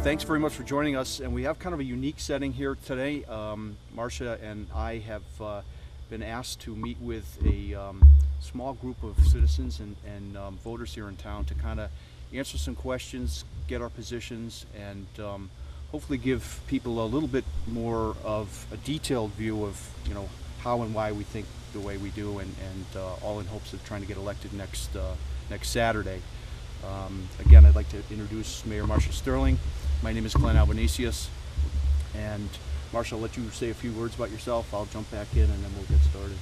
thanks very much for joining us. And we have kind of a unique setting here today. Marsha and I have been asked to meet with a small group of citizens and voters here in town to kind of answer some questions, get our positions, and hopefully give people a little bit more of a detailed view of, how and why we think the way we do, and all in hopes of trying to get elected next Saturday. Again, I'd like to introduce Mayor Marsha Sterling. My name is Glenn Albanesius, and Marsha, I'll let you say a few words about yourself. I'll jump back in and then we'll get started.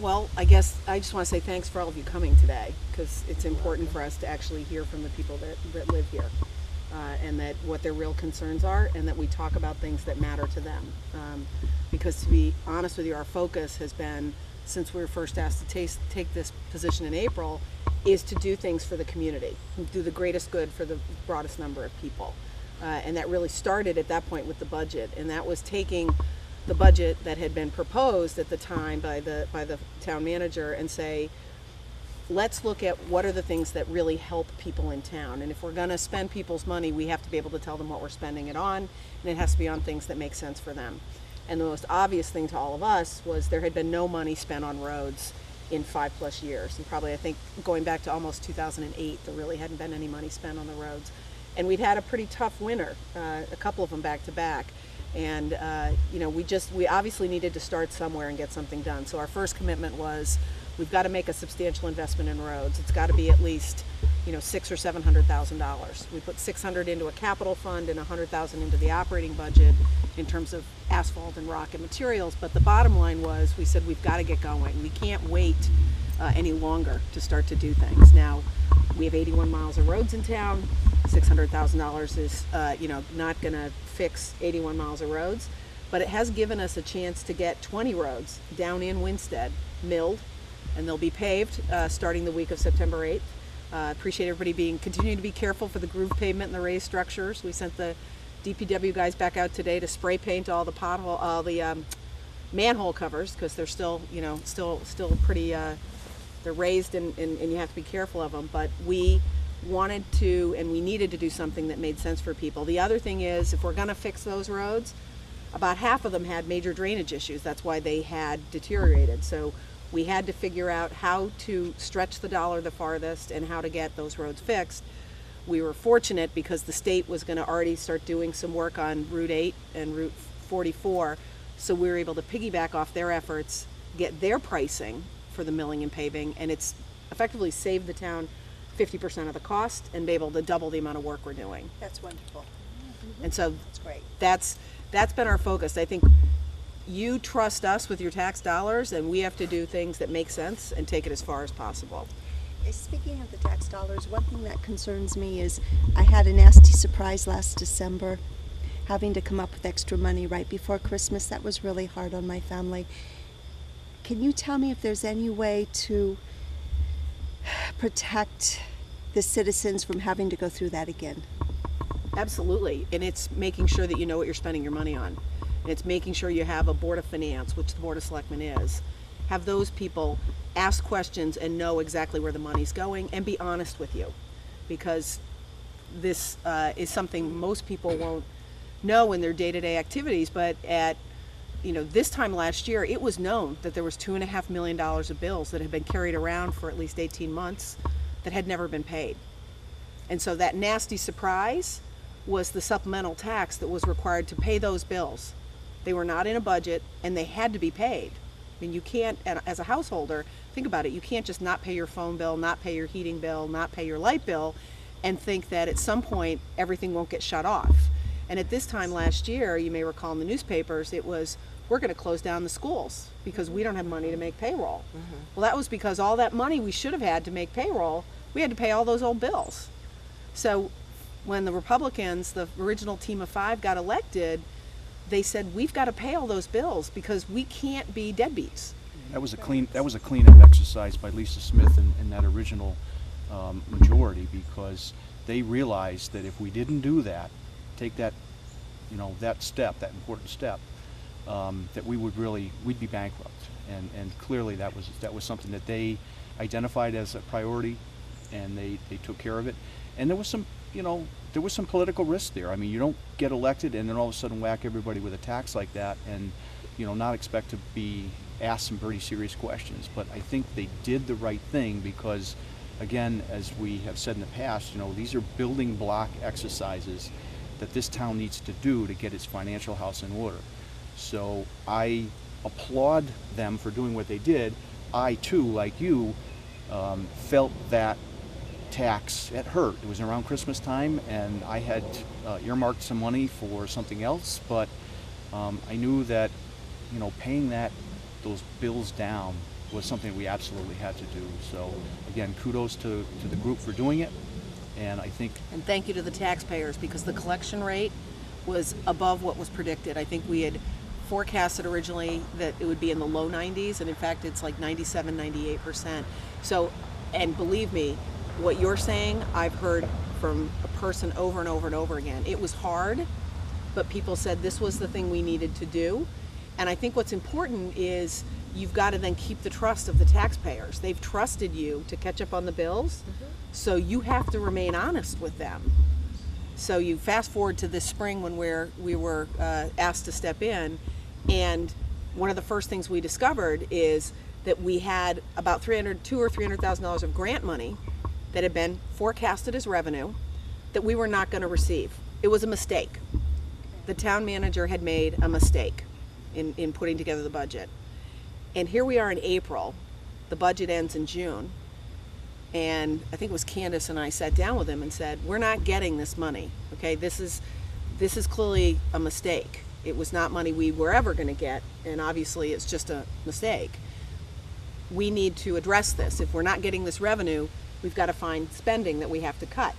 Well, I guess I just want to say thanks for all of you coming today, because it's important for us to actually hear from the people that live here, and that what their real concerns are, and that we talk about things that matter to them. Because to be honest with you, our focus has been, since we were first asked to take this position in April, is to do things for the community, do the greatest good for the broadest number of people. And that really started at that point with the budget, and that was taking the budget that had been proposed at the time by the town manager and say, let's look at what are the things that really help people in town. And if we're going to spend people's money, we have to be able to tell them what we're spending it on, and it has to be on things that make sense for them. And the most obvious thing to all of us was there had been no money spent on roads in 5+ years. And probably, I think, going back to almost 2008, there really hadn't been any money spent on the roads. And we'd had a pretty tough winter, a couple of them back to back. And we obviously needed to start somewhere and get something done. So our first commitment was, we've got to make a substantial investment in roads. It's got to be at least, $600,000 or $700,000. We put $600,000 into a capital fund and $100,000 into the operating budget in terms of asphalt and rock and materials. But the bottom line was, we said we've got to get going. We can't wait any longer to start to do things. Now, we have 81 miles of roads in town. $600,000 is, not going to fix 81 miles of roads, but it has given us a chance to get 20 roads down in Winstead milled, and they'll be paved starting the week of September 8th. Appreciate everybody continuing to be careful for the groove pavement and the raised structures. We sent the DPW guys back out today to spray paint all the manhole covers, because they're still pretty, they're raised and you have to be careful of them. But we wanted to, and we needed to do something that made sense for people. The other thing is, if we're going to fix those roads, about half of them had major drainage issues. That's why they had deteriorated. So we had to figure out how to stretch the dollar the farthest and how to get those roads fixed. We were fortunate because the state was going to already start doing some work on Route 8 and Route 44, so we were able to piggyback off their efforts, get their pricing for the milling and paving, and it's effectively saved the town 50% of the cost and be able to double the amount of work we're doing. That's wonderful. And so That's great. That's been our focus. I think you trust us with your tax dollars, and we have to do things that make sense and take it as far as possible. Speaking of the tax dollars, one thing that concerns me is I had a nasty surprise last December, having to come up with extra money right before Christmas. That was really hard on my family. Can you tell me if there's any way to protect the citizens from having to go through that again? Absolutely, and it's making sure that you know what you're spending your money on. And it's making sure you have a Board of Finance, which the Board of Selectmen is. Have those people ask questions and know exactly where the money's going, and be honest with you, because this is something most people won't know in their day-to-day activities. But at this time last year, it was known that there was $2.5 million of bills that had been carried around for at least 18 months that had never been paid. And so that nasty surprise was the supplemental tax that was required to pay those bills. They were not in a budget, and they had to be paid. I mean, you can't, as a householder, think about it, you can't just not pay your phone bill, not pay your heating bill, not pay your light bill, and think that at some point everything won't get shut off. And at this time last year, you may recall in the newspapers, it was, we're going to close down the schools because we don't have money to make payroll. Mm-hmm. Well, that was because all that money we should have had to make payroll, we had to pay all those old bills. So when the Republicans, the original team of 5, got elected, they said, we've got to pay all those bills because we can't be deadbeats. That was a cleanup exercise by Lisa Smith and that original majority, because they realized that if we didn't do that, take that, that step, that important step, that we'd be bankrupt. And clearly that was something that they identified as a priority, and they took care of it. And there was some there was some political risk there. I mean, you don't get elected and then all of a sudden whack everybody with a tax like that and, not expect to be asked some pretty serious questions. But I think they did the right thing because, again, as we have said in the past, these are building block exercises that this town needs to do to get its financial house in order. So I applaud them for doing what they did. I too, like you, felt that tax, it hurt. It was around Christmas time and I had earmarked some money for something else, but I knew that paying those bills down was something we absolutely had to do. So again, kudos to the group for doing it, and I think... And thank you to the taxpayers, because the collection rate was above what was predicted. I think we had forecasted originally that it would be in the low 90s, and in fact it's like 97, 98%. So, and believe me, what you're saying, I've heard from a person over and over and over again. It was hard, but people said this was the thing we needed to do. And I think what's important is you've got to then keep the trust of the taxpayers. They've trusted you to catch up on the bills, so you have to remain honest with them. So you fast forward to this spring when we were asked to step in, and one of the first things we discovered is that we had about $200,000 or $300,000 of grant money that had been forecasted as revenue that we were not going to receive. It was a mistake. The town manager had made a mistake in putting together the budget. And here we are in April. The budget ends in June. And I think it was Candace and I sat down with him and said, we're not getting this money. Okay, this is clearly a mistake. It was not money we were ever going to get, and obviously it's just a mistake. We need to address this. If we're not getting this revenue, we've got to find spending that we have to cut.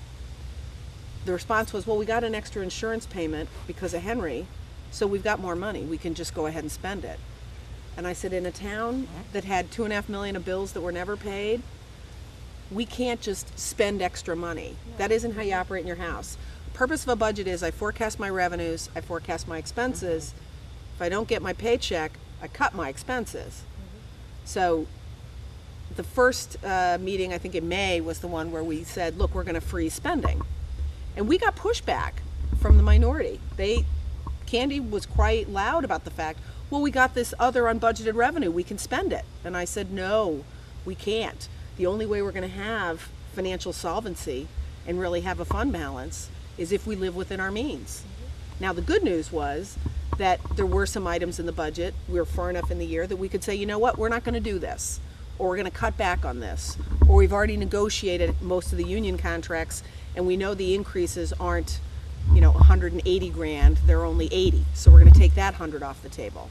The response was, well, we got an extra insurance payment because of Henry, so we've got more money. We can just go ahead and spend it. And I said, in a town that had $2.5 million of bills that were never paid, we can't just spend extra money. That isn't how you operate in your house. The purpose of a budget is I forecast my revenues, I forecast my expenses. If I don't get my paycheck, I cut my expenses. So the first meeting, I think in May, was the one where we said, look, we're going to freeze spending. And we got pushback from the minority. Candy was quite loud about the fact, well, we got this other unbudgeted revenue, we can spend it. And I said, no, we can't. The only way we're going to have financial solvency and really have a fund balance is if we live within our means. Now, the good news was that there were some items in the budget, we were far enough in the year that we could say, you know what, we're not going to do this, or we're going to cut back on this, or we've already negotiated most of the union contracts and we know the increases aren't 180 grand, they're only 80, so we're going to take that 100 off the table.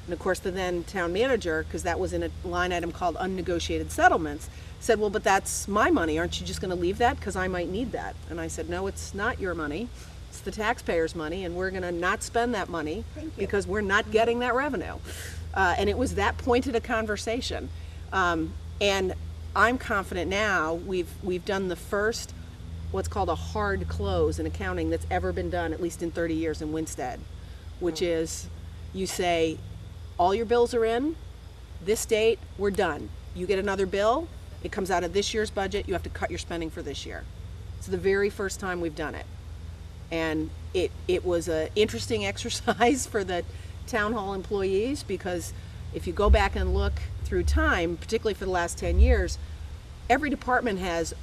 And of course the then town manager, because that was in a line item called unnegotiated settlements, said, well, but that's my money, aren't you just going to leave that because I might need that? And I said, no, it's not your money, it's the taxpayers' money, and we're going to not spend that money because we're not getting that revenue. And it was that pointed a conversation. And I'm confident now we've done the first what's called a hard close in accounting that's ever been done, at least in 30 years in Winstead, which is you say, all your bills are in, this date, we're done. You get another bill, it comes out of this year's budget, you have to cut your spending for this year. It's the very first time we've done it. And it was an interesting exercise for the town hall employees, because if you go back and look through time, particularly for the last 10 years, every department has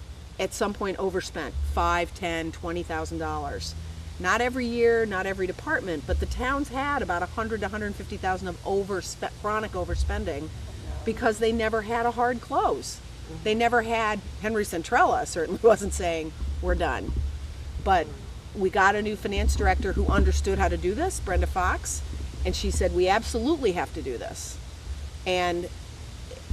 at some point overspent $5,000, $10,000, $20,000. Not every year, not every department, but the town's had about $100,000 to $150,000 of chronic overspending because they never had a hard close. They never had, Henry Centrella certainly wasn't saying, we're done. But we got a new finance director who understood how to do this, Brenda Fox, and she said, we absolutely have to do this. And,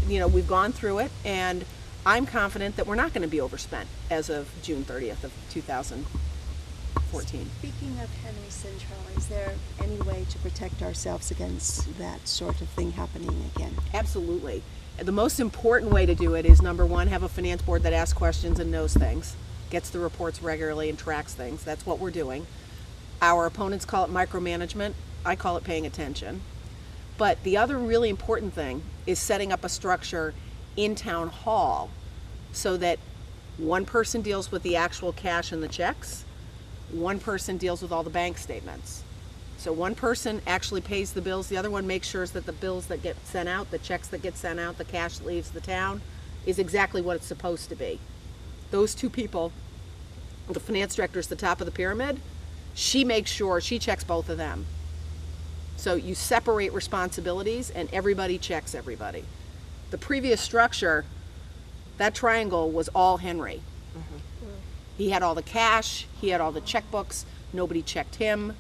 we've gone through it, and I'm confident that we're not going to be overspent as of June 30th of 2014. Speaking of Henry Centrella, is there any way to protect ourselves against that sort of thing happening again? Absolutely. The most important way to do it is, number one, have a finance board that asks questions and knows things, gets the reports regularly and tracks things. That's what we're doing. Our opponents call it micromanagement. I call it paying attention. But the other really important thing is setting up a structure in town hall so that One person deals with the actual cash and the checks. One person deals with all the bank statements. So one person actually pays the bills, the other one makes sure that the bills that get sent out, the checks that get sent out, the cash that leaves the town is exactly what it's supposed to be. Those two people, the finance director is the top of the pyramid, she makes sure, she checks both of them. So you separate responsibilities and everybody checks everybody. The previous structure, that triangle was all Henry. He had all the cash, he had all the checkbooks, nobody checked him.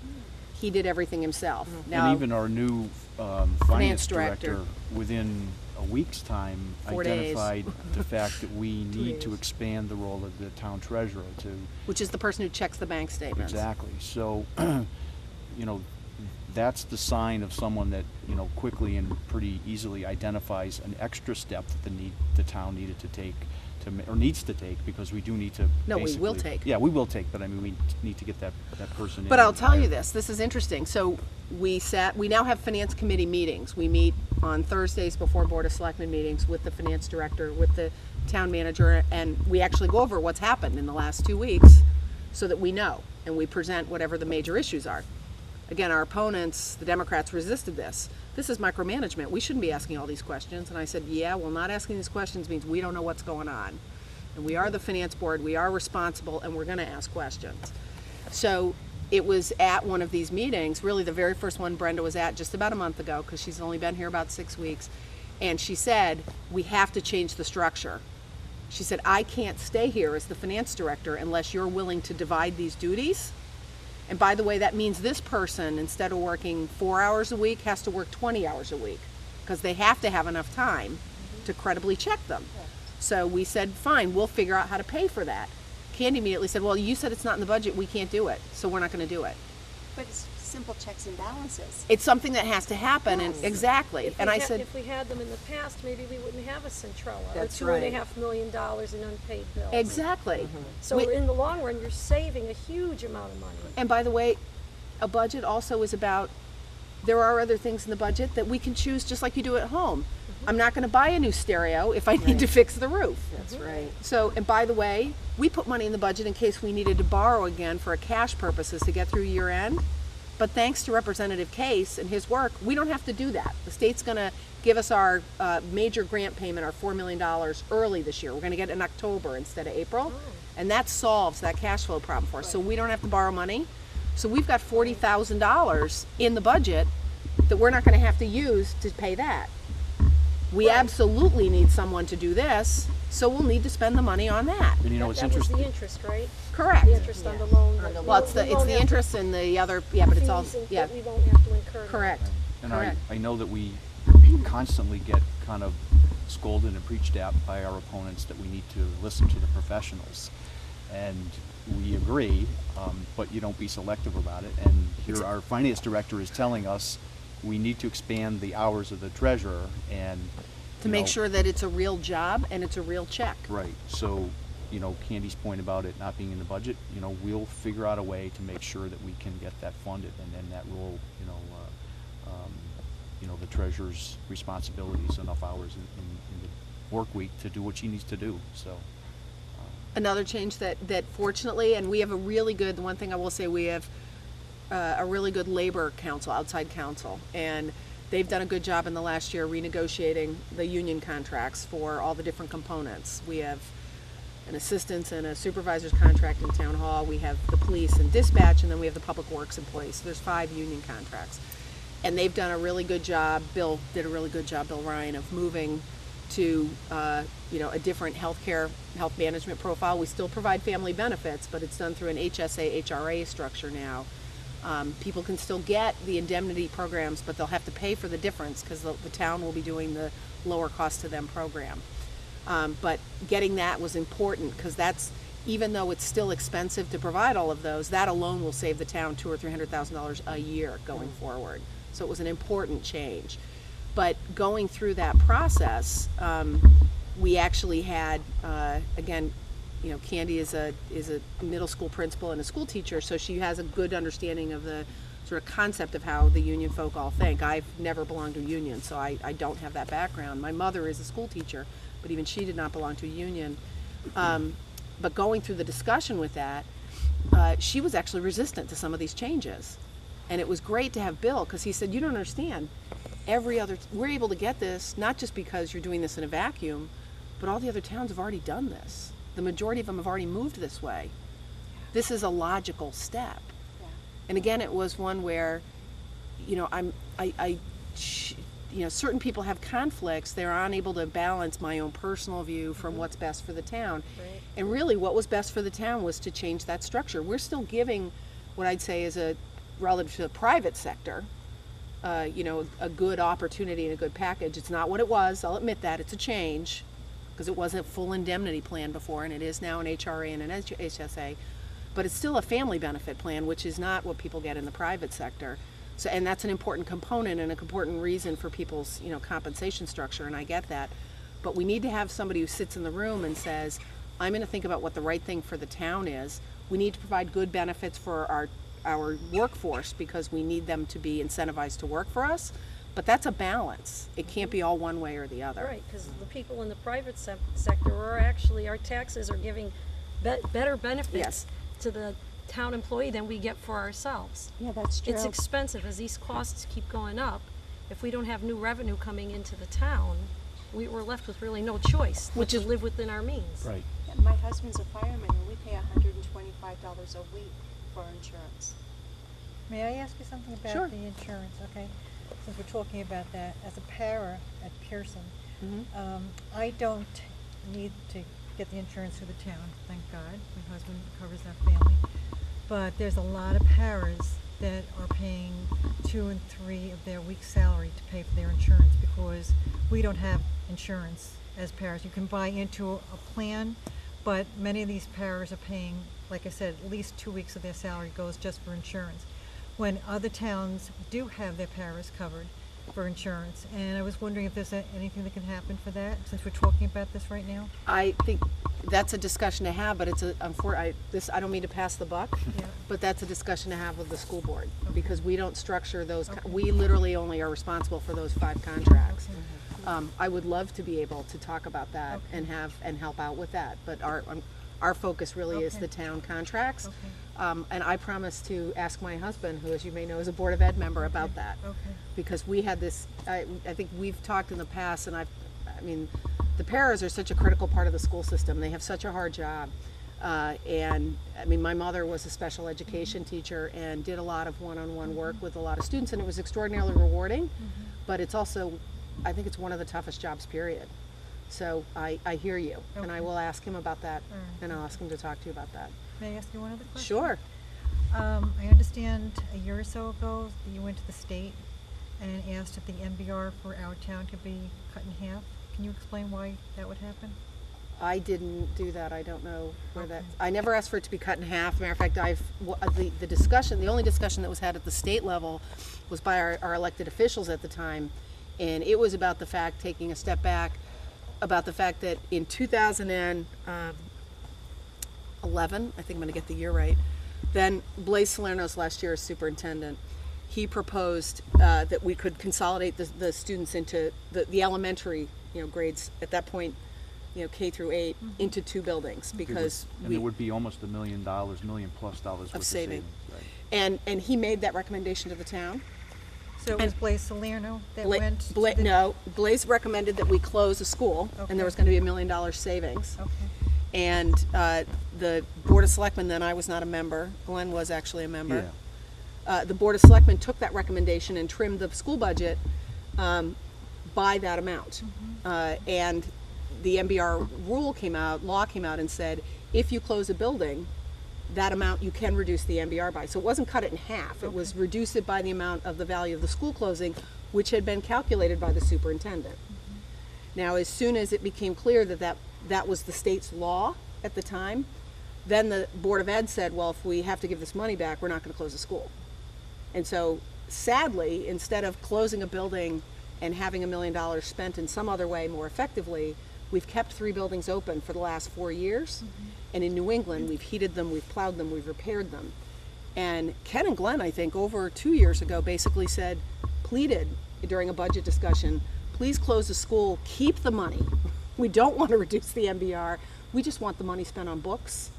He did everything himself. Now, And even our new finance director, within a week's time, 4 days. identified the fact that we need to expand the role of the town treasurer to. which is the person who checks the bank statements. Exactly. So, that's the sign of someone that, quickly and pretty easily identifies an extra step that the town needed to take, or needs to take, because we do need to. No, we will basically- take. Yeah, we will take, but I mean, we need to get that person in. But I'll and tell you hired. this is interesting. So we now have finance committee meetings. We meet on Thursdays before Board of Selectmen meetings with the finance director, with the town manager, and we actually go over what's happened in the last 2 weeks so that we know, and we present whatever the major issues are. Again, our opponents, the Democrats, resisted this. This is micromanagement. We shouldn't be asking all these questions. And I said, yeah, well, not asking these questions means we don't know what's going on. And we are the finance board, we are responsible, and we're gonna ask questions. So it was at one of these meetings, really the very first one Brenda was at just about a month ago, because she's only been here about 6 weeks, and she said, we have to change the structure. She said, I can't stay here as the finance director unless you're willing to divide these duties. And by the way, that means this person, instead of working 4 hours a week, has to work 20 hours a week, because they have to have enough time to credibly check them. So we said, fine, we'll figure out how to pay for that. Candy immediately said, well, you said it's not in the budget, we can't do it, so we're not gonna do it. But it's simple checks and balances. It's something that has to happen, and exactly. If And we I had- said, if we had them in the past, maybe we wouldn't have a Centrella That's or $2.5 million in unpaid bills. exactly. So We- in the long run, you're saving a huge amount of money. And by the way, a budget also is about, there are other things in the budget that we can choose just like you do at home. I'm not gonna buy a new stereo if I need to fix the roof. That's right. So, and by the way, we put money in the budget in case we needed to borrow again for cash purposes to get through year end. But thanks to Representative Case and his work, we don't have to do that. The state's gonna give us our major grant payment, our $4 million early this year. We're gonna get it in October instead of April. And that solves that cash flow problem for us. So we don't have to borrow money. So we've got $40,000 in the budget that we're not gonna have to use to pay that. We absolutely need someone to do this, so we'll need to spend the money on that. And it's That was interesting. the interest, right? Correct. The interest on the loan. On the Well, it's the interest and the other, yeah, but it's all, Fees yeah, that we won't have to incur. now. correct. And Correct. I know that we constantly get kind of scolded and preached at by our opponents that we need to listen to the professionals. And we agree, but you don't be selective about it. And here our finance director is telling us we need to expand the hours of the treasurer and. To make sure that it's a real job and it's a real check. Right, so, Candy's point about it not being in the budget, we'll figure out a way to make sure that we can get that funded, and then that will, the treasurer's responsibilities, enough hours in the work week to do what she needs to do, so. Another change that fortunately, and we have a really good, the one thing I will say, we have a really good labor council, outside council, and they've done a good job in the last year renegotiating the union contracts for all the different components. We have an assistant's and a supervisor's contract in town hall, we have the police and dispatch, and then we have the public works employees. So there's 5 union contracts. And they've done a really good job, Bill did a really good job, Bill Ryan, of moving to a different health management profile. We still provide family benefits, but it's done through an HSA, HRA structure now. People can still get the indemnity programs, but they'll have to pay for the difference because the town will be doing the lower cost to them program. But getting that was important because that's, even though it's still expensive to provide all of those, that alone will save the town $200,000 or $300,000 a year going forward. So it was an important change. But going through that process, we actually had, again, Candy is a middle school principal and a school teacher, so she has a good understanding of the sort of concept of how the union folk all think. I've never belonged to a union, so I don't have that background. My mother is a school teacher, but even she did not belong to a union. but going through the discussion with that, she was actually resistant to some of these changes. And it was great to have Bill, because he said, you don't understand. We're able to get this, not just because you're doing this in a vacuum, but all the other towns have already done this. The majority of them have already moved this way. This is a logical step. Yeah. And again, it was one where, certain people have conflicts. They're unable to balance my own personal view from what's best for the town. Right. And really what was best for the town was to change that structure. We're still giving what I'd say is relative to the private sector, a good opportunity and a good package. It's not what it was, I'll admit that, it's a change, because it wasn't a full indemnity plan before, and it is now an HRA and an HSA, but it's still a family benefit plan, which is not what people get in the private sector. So, and that's an important component and an important reason for people's, compensation structure, and I get that. But we need to have somebody who sits in the room and says, I'm going to think about what the right thing for the town is. We need to provide good benefits for our workforce because we need them to be incentivized to work for us. But that's a balance. It can't be all one way or the other. Right, because the people in the private sector are actually, our taxes are giving better benefits Yes. to the town employee than we get for ourselves. Yeah, that's true. It's expensive as these costs keep going up. If we don't have new revenue coming into the town, we're left with really no choice but to live within our means. Right. Yeah, my husband's a fireman, and we pay $125 a week for our insurance. May I ask you something about Sure. the insurance, okay? Since we're talking about that, as a para at Pearson, I don't need to get the insurance through the town, thank God. My husband covers that family. But there's a lot of paras that are paying 2 and 3 of their week's salary to pay for their insurance because we don't have insurance as paras. You can buy into a plan, but many of these paras are paying, like I said, at least 2 weeks of their salary goes just for insurance, when other towns do have their paras covered for insurance. And I was wondering if there's anything that can happen for that, since we're talking about this right now. I think that's a discussion to have, but I don't mean to pass the buck, Yeah. but that's a discussion to have with the school board, because we don't structure those, we literally only are responsible for those 5 contracts. I would love to be able to talk about that and help out with that, but our focus really is the town contracts. And I promised to ask my husband, who, as you may know, is a Board of Ed member, about that. Because we had this, I think we've talked in the past, and the paras are such a critical part of the school system. They have such a hard job. My mother was a special education teacher and did a lot of one-on-one work with a lot of students, and it was extraordinarily rewarding, but it's also, I think it's one of the toughest jobs, period. So I hear you, and I will ask him about that, and I'll ask him to talk to you about that. May I ask you one other question? Sure. I understand a year or so ago that you went to the state and asked if the MBR for our town could be cut in half. Can you explain why that would happen? I didn't do that. I don't know where that. I never asked for it to be cut in half. Matter of fact, the only discussion that was had at the state level was by our elected officials at the time, and it was about the fact, taking a step back, about the fact that in 2011, I think I'm going to get the year right, then Blaise Salerno's last year as superintendent, he proposed that we could consolidate the students into the elementary grades at that point, K through 8, into 2 buildings, because there would be almost $1 million, $1 million+ worth of saving. Right. And he made that recommendation to the town. So it was Blaise Salerno that went to the... No, Blaise recommended that we close the school, and there was going to be $1 million savings. Okay. And the Board of Selectmen, then I was not a member, Glenn was actually a member. Yeah. The Board of Selectmen took that recommendation and trimmed the school budget by that amount. And the MBR law came out and said, if you close a building, that amount you can reduce the MBR by. So it wasn't cut it in half, it was reduce it by the amount of the value of the school closing, which had been calculated by the superintendent. Now, as soon as it became clear that was the state's law at the time, then the Board of Ed said, well, if we have to give this money back, we're not going to close the school. And so, sadly, instead of closing a building and having $1 million spent in some other way more effectively, we've kept 3 buildings open for the last 4 years. And in New England, we've heated them, we've plowed them, we've repaired them. And Ken and Glenn, I think, over 2 years ago, basically pleaded during a budget discussion, please close the school, keep the money, We don't want to reduce the MBR. We just want the money spent on books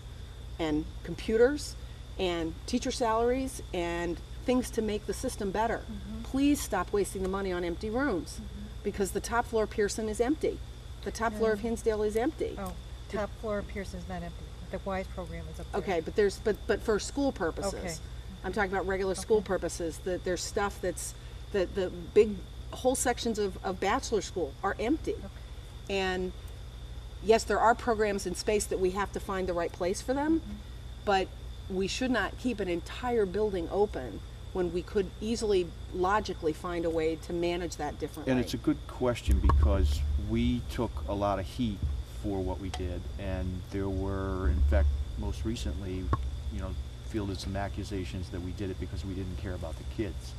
and computers and teacher salaries and things to make the system better. Please stop wasting the money on empty rooms, because the top floor of Pearson is empty. The top floor of Hinsdale is empty. Oh, top floor of Pearson's not empty. The WISE program is up there. Okay, but for school purposes. Okay. I'm talking about regular school purposes. There's stuff that's the big whole sections of bachelor school are empty. And yes, there are programs in space that we have to find the right place for them, but we should not keep an entire building open when we could easily logically find a way to manage that differently. And it's a good question, because we took a lot of heat for what we did, and there were, in fact, most recently, fielded some accusations that we did it because we didn't care about the kids.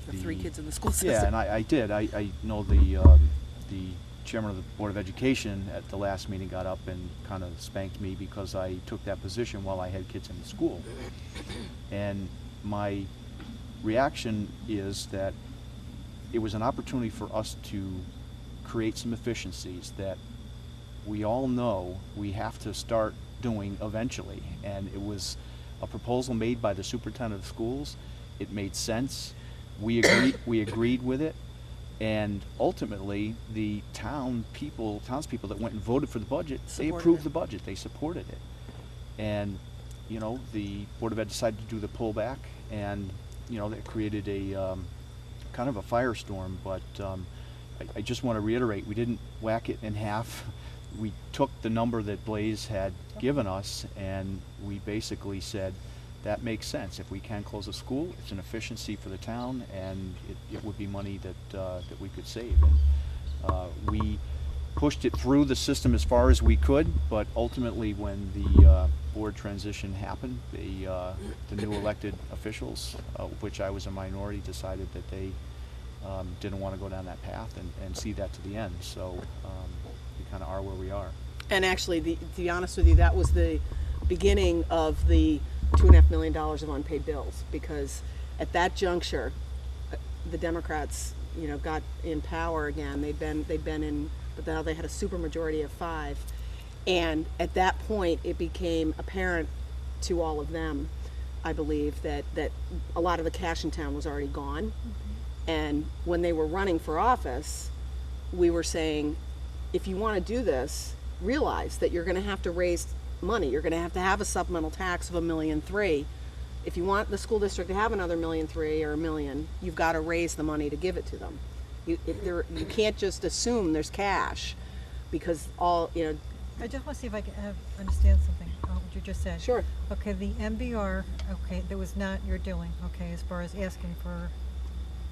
The 3 kids in the school system. Yeah, and I did. I know the chairman of the Board of Education at the last meeting got up and kind of spanked me because I took that position while I had kids in the school. And my reaction is that it was an opportunity for us to create some efficiencies that we all know we have to start doing eventually. And it was a proposal made by the superintendent of schools. It made sense. We agreed with it. And ultimately, the townspeople that went and voted for the budget, they approved the budget. They supported it. And, the Board of Ed decided to do the pullback, and, that created a kind of a firestorm. But I just want to reiterate, we didn't whack it in half. We took the number that Blaze had given us, and we basically said, that makes sense. If we can close a school, it's an efficiency for the town, and it would be money that we could save. And we pushed it through the system as far as we could, but ultimately, when the board transition happened, the new elected officials, of which I was a minority, decided that they didn't want to go down that path and see that to the end. So we kind of are where we are. And actually, to be honest with you, that was the beginning of the $2.5 million of unpaid bills, because at that juncture, the Democrats, got in power again. They'd been in, but now they had a supermajority of 5, and at that point, it became apparent to all of them, I believe, that a lot of the cash in town was already gone. And when they were running for office, we were saying, if you want to do this, realize that you're going to have to raise money. You're going to have a supplemental tax of $1.3 million. If you want the school district to have another $1.3 million or $1 million, you've got to raise the money to give it to them. You can't just assume there's cash, because I just want to see if I can understand something, what you just said. Sure. Okay, the MBR, that was not your doing, as far as asking for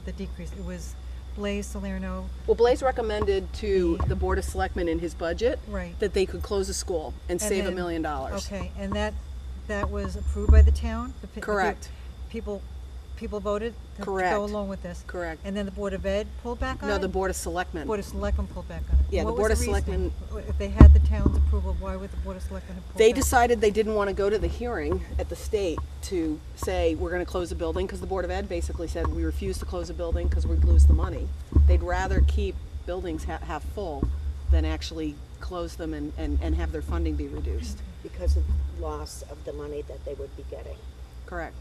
the decrease. It was Blaze Salerno. Well, Blaze recommended to the Board of Selectmen in his budget Right. that they could close a school and save then- $1 million. Okay, and that was approved by the town? Correct. People voted to Correct. go along with this? Correct. And then the Board of Ed pulled back on it? No, the Board of Selectmen. Board of Selectmen pulled back on it. Yeah, the What was Board of reasoning? Selectmen- If they had the town's approval, why would the Board of Selectmen have pulled They back? decided they didn't want to go to the hearing at the state to say, we're going to close a building, because the Board of Ed basically said, we refuse to close a building because we'd lose the money. They'd rather keep buildings half full than actually close them and have their funding be reduced. Because of loss of the money that they would be getting. Correct.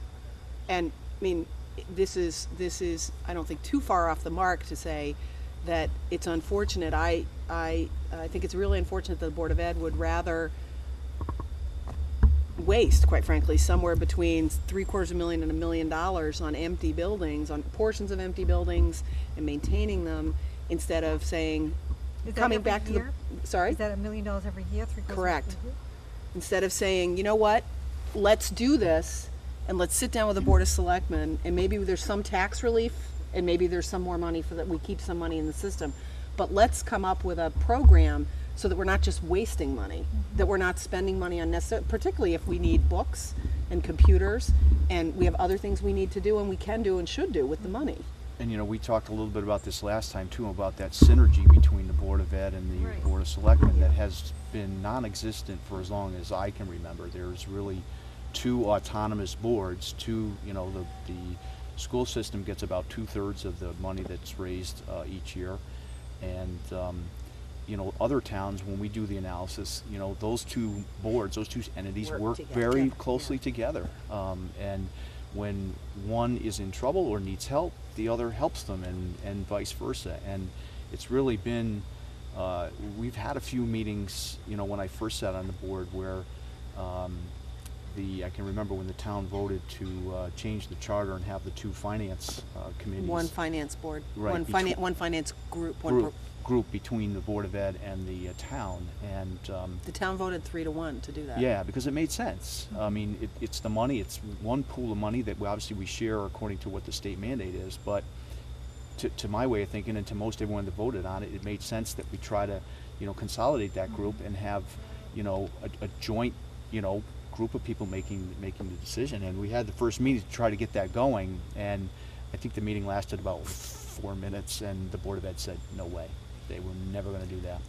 And, I mean, this is I don't think too far off the mark to say that it's unfortunate. I think it's really unfortunate that the Board of Ed would rather waste, quite frankly, somewhere between $750,000 and $1 million on empty buildings, on portions of empty buildings, and maintaining them, instead of saying, Is that coming every back to year? the sorry. Is that $1 million every year? Correct. Instead of saying, you know what, let's do this, and let's sit down with the Board of Selectmen, and maybe there's some tax relief, and maybe there's some more money for that, we keep some money in the system, but let's come up with a program so that we're not just wasting money, that we're not spending money unnecessarily, particularly if we need books and computers, and we have other things we need to do, and we can do and should do with the money. And we talked a little bit about this last time too, about that synergy between the Board of Ed and the Right. Board of Selectmen that has been non-existent for as long as I can remember. There's really 2 autonomous boards. The school system gets about 2/3 of the money that's raised each year, and other towns, when we do the analysis, those two boards, those two entities Work work together. very Yeah. closely together. And when one is in trouble or needs help, the other helps them, and vice versa. And it's really been, we've had a few meetings, when I first sat on the board, where I can remember when the town voted to change the charter and have the two finance committees. One finance board, Right, one finance group, group between the Board of Ed and the town, and the town voted 3-1 to do that. yeah, because it made sense. I mean, it's the money, it's one pool of money that obviously we share according to what the state mandate is, but to my way of thinking, and to most everyone that voted on it, it made sense that we try to, consolidate that group and have, a joint, group of people making the decision. And we had the first meeting to try to get that going, and I think the meeting lasted about 4 minutes, and the Board of Ed said, no way, they were never going to do that.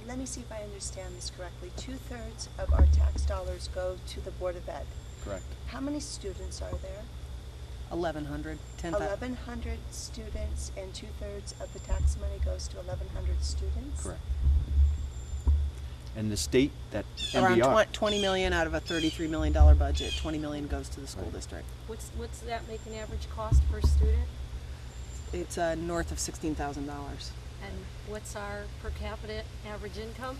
Let me see if I understand this correctly. 2/3 of our tax dollars go to the Board of Ed. Correct. How many students are there? 1,100, 10,000. 1,100 students, and 2/3 of the tax money goes to 1,100 students? Correct. And the state, that Around MBR, 20 million out of a $33 million budget. 20 million goes to the school Right. district. What's that make an average cost per student? It's north of $16,000. And what's our per capita average income?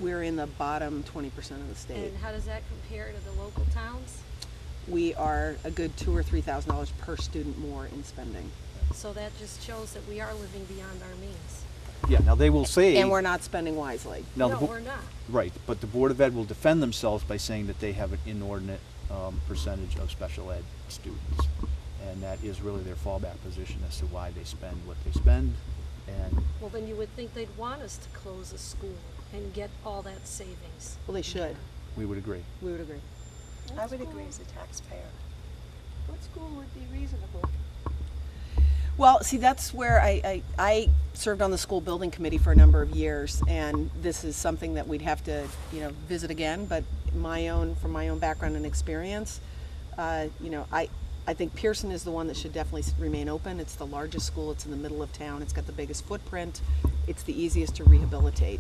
We're in the bottom 20% of the state. And how does that compare to the local towns? We are a good $2,000 or $3,000 per student more in spending. So that just shows that we are living beyond our means. yeah, now they will say. And we're not spending wisely. now No, the we're not. Right, but the Board of Ed will defend themselves by saying that they have an inordinate percentage of special ed students. And that is really their fallback position as to why they spend what they spend. And Well, then you would think they'd want us to close a school and get all that savings. Well, they should. we would agree. We would agree. I would agree as a taxpayer. What school would be reasonable? Well, see, that's where I served on the school building committee for a number of years, and this is something that we'd have to, visit again. But from my own background and experience, I think Pearson is the one that should definitely remain open. It's the largest school. It's in the middle of town. It's got the biggest footprint. It's the easiest to rehabilitate.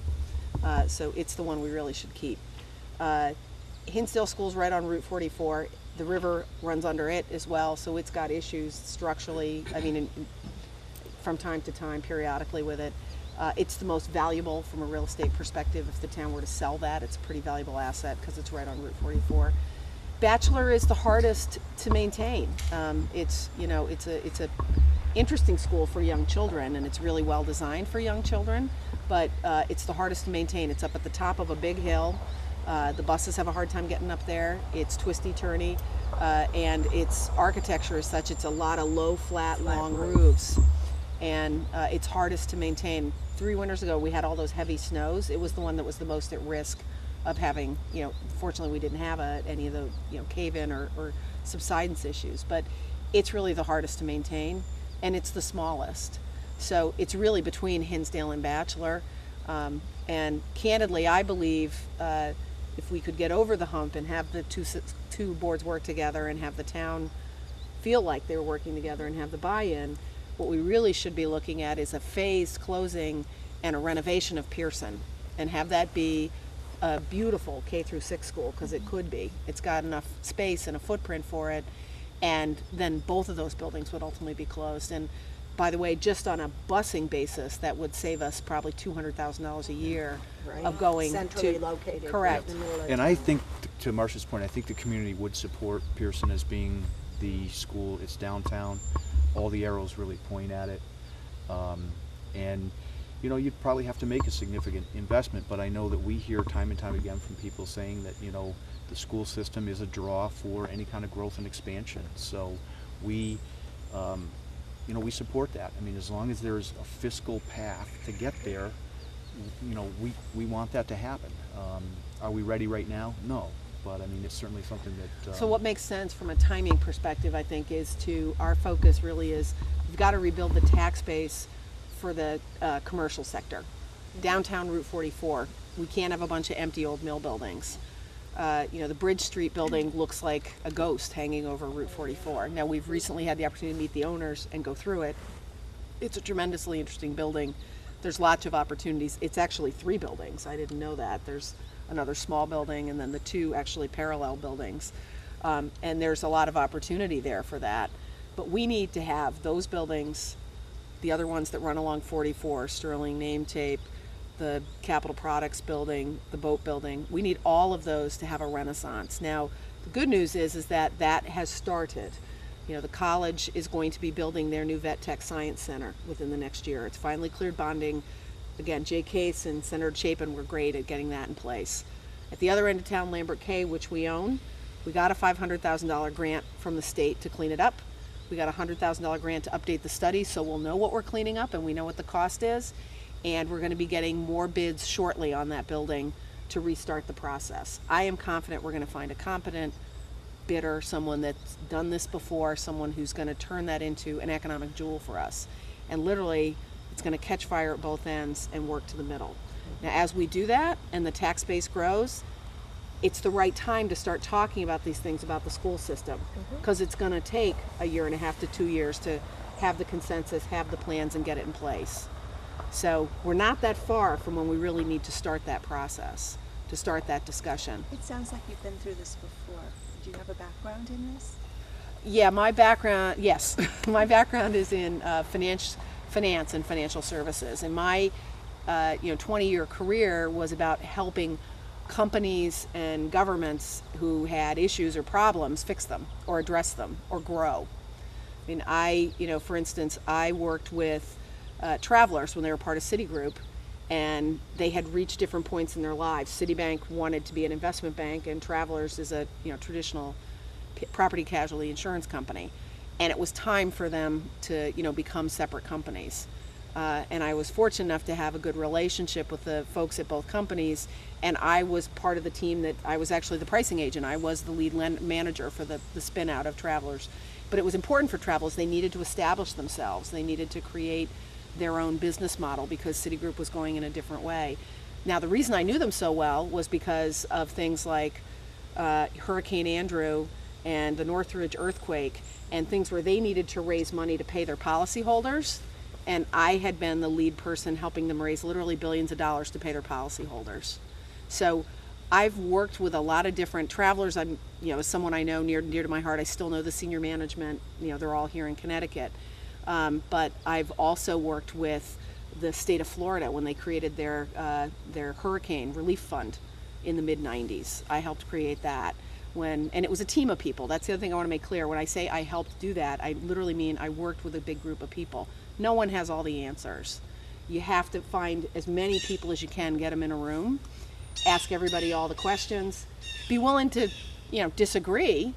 So it's the one we really should keep. Hinsdale School's right on Route 44. The river runs under it as well, so it's got issues structurally, from time to time, periodically with it. It's the most valuable from a real estate perspective. If the town were to sell that, it's a pretty valuable asset because it's right on Route 44. Bachelor is the hardest to maintain. It's a interesting school for young children, and it's really well designed for young children, but it's the hardest to maintain. It's up at the top of a big hill. The buses have a hard time getting up there. It's twisty-turny, and its architecture is such, it's a lot of low, flat, long roofs, and it's hardest to maintain. 3 winters ago, we had all those heavy snows. It was the one that was the most at risk of having, fortunately we didn't have any of the, cave-in or subsidence issues, but it's really the hardest to maintain, and it's the smallest. So it's really between Hinsdale and Bachelor, and candidly, I believe if we could get over the hump and have the two boards work together and have the town feel like they were working together and have the buy-in, what we really should be looking at is a phased closing and a renovation of Pearson, and have that be a beautiful K-6 school, because it could be. It's got enough space and a footprint for it, and then both of those buildings would ultimately be closed. And by the way, just on a busing basis, that would save us probably $200,000 a year of going Centrally to. located. Correct. in the middle of And town. I think, to Marsha's point, I think the community would support Pearson as being the school. It's downtown. All the arrows really point at it. And, you'd probably have to make a significant investment, but I know that we hear time and time again from people saying that, the school system is a draw for any kind of growth and expansion. So we support that. As long as there's a fiscal path to get there, we want that to happen. Are we ready right now? No. But it's certainly something that. So what makes sense from a timing perspective, I think, is our focus really is, we've got to rebuild the tax base for the commercial sector. Downtown Route 44, we can't have a bunch of empty old mill buildings. The Bridge Street building looks like a ghost hanging over Route 44. Now, we've recently had the opportunity to meet the owners and go through it. It's a tremendously interesting building. there's lots of opportunities. It's actually 3 buildings. I didn't know that. There's another small building and then the 2 actually parallel buildings. And there's a lot of opportunity there for that. But we need to have those buildings, the other ones that run along 44, Sterling Name Tape, the Capital Products building, the boat building. We need all of those to have a renaissance. Now, the good news is that that has started. You know, the college is going to be building their new Vet Tech Science Center within the next year. It's finally cleared bonding. Again, Jay Case and Senator Chapin were great at getting that in place. At the other end of town, Lambert K, which we own, we got a $500,000 grant from the state to clean it up. We got a $100,000 grant to update the study, so we'll know what we're cleaning up and we know what the cost is. And we're going to be getting more bids shortly on that building to restart the process. I am confident we're going to find a competent bidder, someone that's done this before, someone who's going to turn that into an economic jewel for us. And literally, it's going to catch fire at both ends and work to the middle. Now, as we do that and the tax base grows, it's the right time to start talking about these things about the school system, because it's going to take 1.5 to 2 years to have the consensus, have the plans, and get it in place. So we're not that far from when we really need to start that process, to start that discussion. It sounds like you've been through this before. Do you have a background in this? Yeah, my background, yes. My background is in finance and financial services. And my 20-year career was about helping companies and governments who had issues or problems fix them or address them or grow. I mean, for instance, I worked with Travelers when they were part of Citigroup, and they had reached different points in their lives. Citibank wanted to be an investment bank, and Travelers is a traditional property casualty insurance company, and it was time for them to become separate companies. And I was fortunate enough to have a good relationship with the folks at both companies, and I was part of the team that I was actually the pricing agent. I was the lead manager for the spin out of Travelers. But it was important for Travelers. They needed to establish themselves. They needed to create their own business model because Citigroup was going in a different way. Now, the reason I knew them so well was because of things like Hurricane Andrew and the Northridge earthquake and things where they needed to raise money to pay their policyholders. And I had been the lead person helping them raise literally billions of dollars to pay their policyholders. So I've worked with a lot of different Travelers. I'm, as someone I know near to my heart, I still know the senior management. They're all here in Connecticut. But I've also worked with the state of Florida when they created their hurricane relief fund in the mid-90s. I helped create that. And it was a team of people. That's the other thing I want to make clear. When I say I helped do that, I literally mean I worked with a big group of people. No one has all the answers. You have to find as many people as you can, get them in a room, ask everybody all the questions, be willing to, disagree,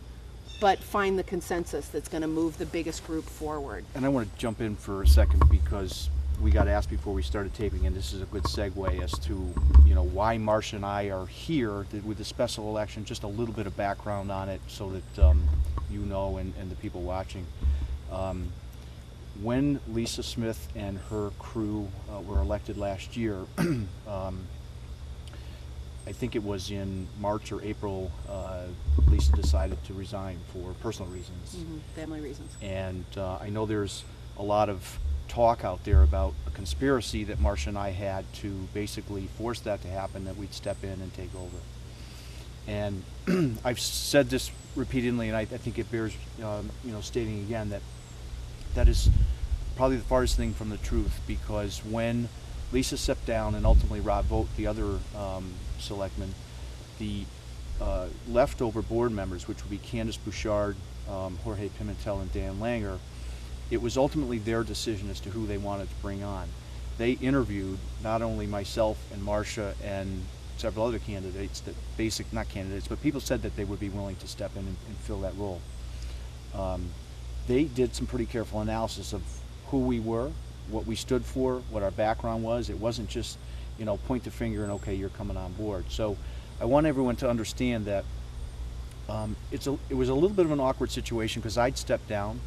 but find the consensus that's going to move the biggest group forward. And I want to jump in for a second because we got asked before we started taping, and this is a good segue as to why Marsha and I are here with the special election. Just a little bit of background on it so that and the people watching. When Lisa Smith and her crew were elected last year, I think it was in March or April, Lisa decided to resign for personal reasons. Family reasons. And I know there's a lot of talk out there about a conspiracy that Marsha and I had to basically force that to happen, that we'd step in and take over. And I've said this repeatedly, and I think it bears stating again that is probably the farthest thing from the truth, because when Lisa stepped down and ultimately Rob Vogt, the other selectman, the leftover board members, which would be Candace Bouchard, Jorge Pimentel, and Dan Langer, it was ultimately their decision as to who they wanted to bring on. They interviewed not only myself and Marsha and several other candidates, not candidates, but people said that they would be willing to step in and fill that role. They did some pretty careful analysis of who we were, what we stood for, what our background was. It wasn't just, point the finger and okay, you're coming on board. So I want everyone to understand that it was a little bit of an awkward situation because I'd stepped down.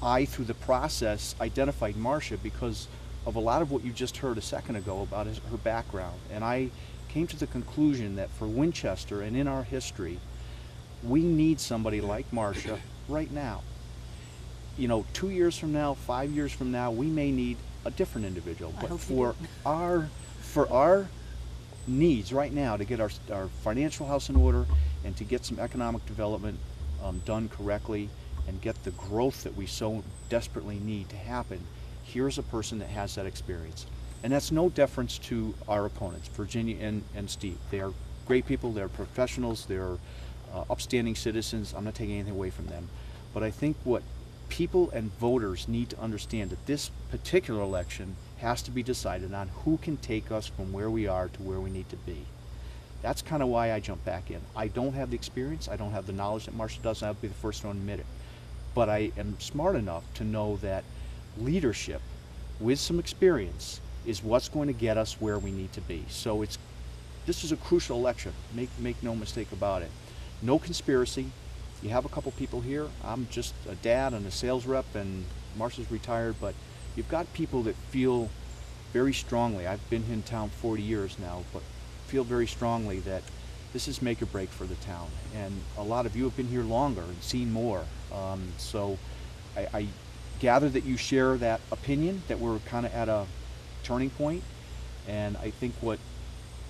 I, through the process, identified Marsha because of a lot of what you just heard a second ago about her background. And I came to the conclusion that for Winchester and in our history, we need somebody like Marsha right now. 2 years from now, 5 years from now, we may need a different individual. I But hope you for our needs right now to get our financial house in order and to get some economic development done correctly and get the growth that we so desperately need to happen, here's a person that has that experience. And that's no deference to our opponents, Virginia and Steve. They are great people, they're professionals, they're upstanding citizens. I'm not taking anything away from them. But I think what people and voters need to understand that this particular election has to be decided on who can take us from where we are to where we need to be. That's kind of why I jump back in. I don't have the experience, I don't have the knowledge that Marsha does, and I'll be the first to admit it. But I am smart enough to know that leadership with some experience is what's going to get us where we need to be. So this is a crucial election, make no mistake about it. No conspiracy. You have a couple people here. I'm just a dad and a sales rep, and Marsha's retired, but you've got people that feel very strongly. I've been in town 40 years now, but feel very strongly that this is make or break for the town. And a lot of you have been here longer and seen more. So I gather that you share that opinion, that we're kind of at a turning point. And I think what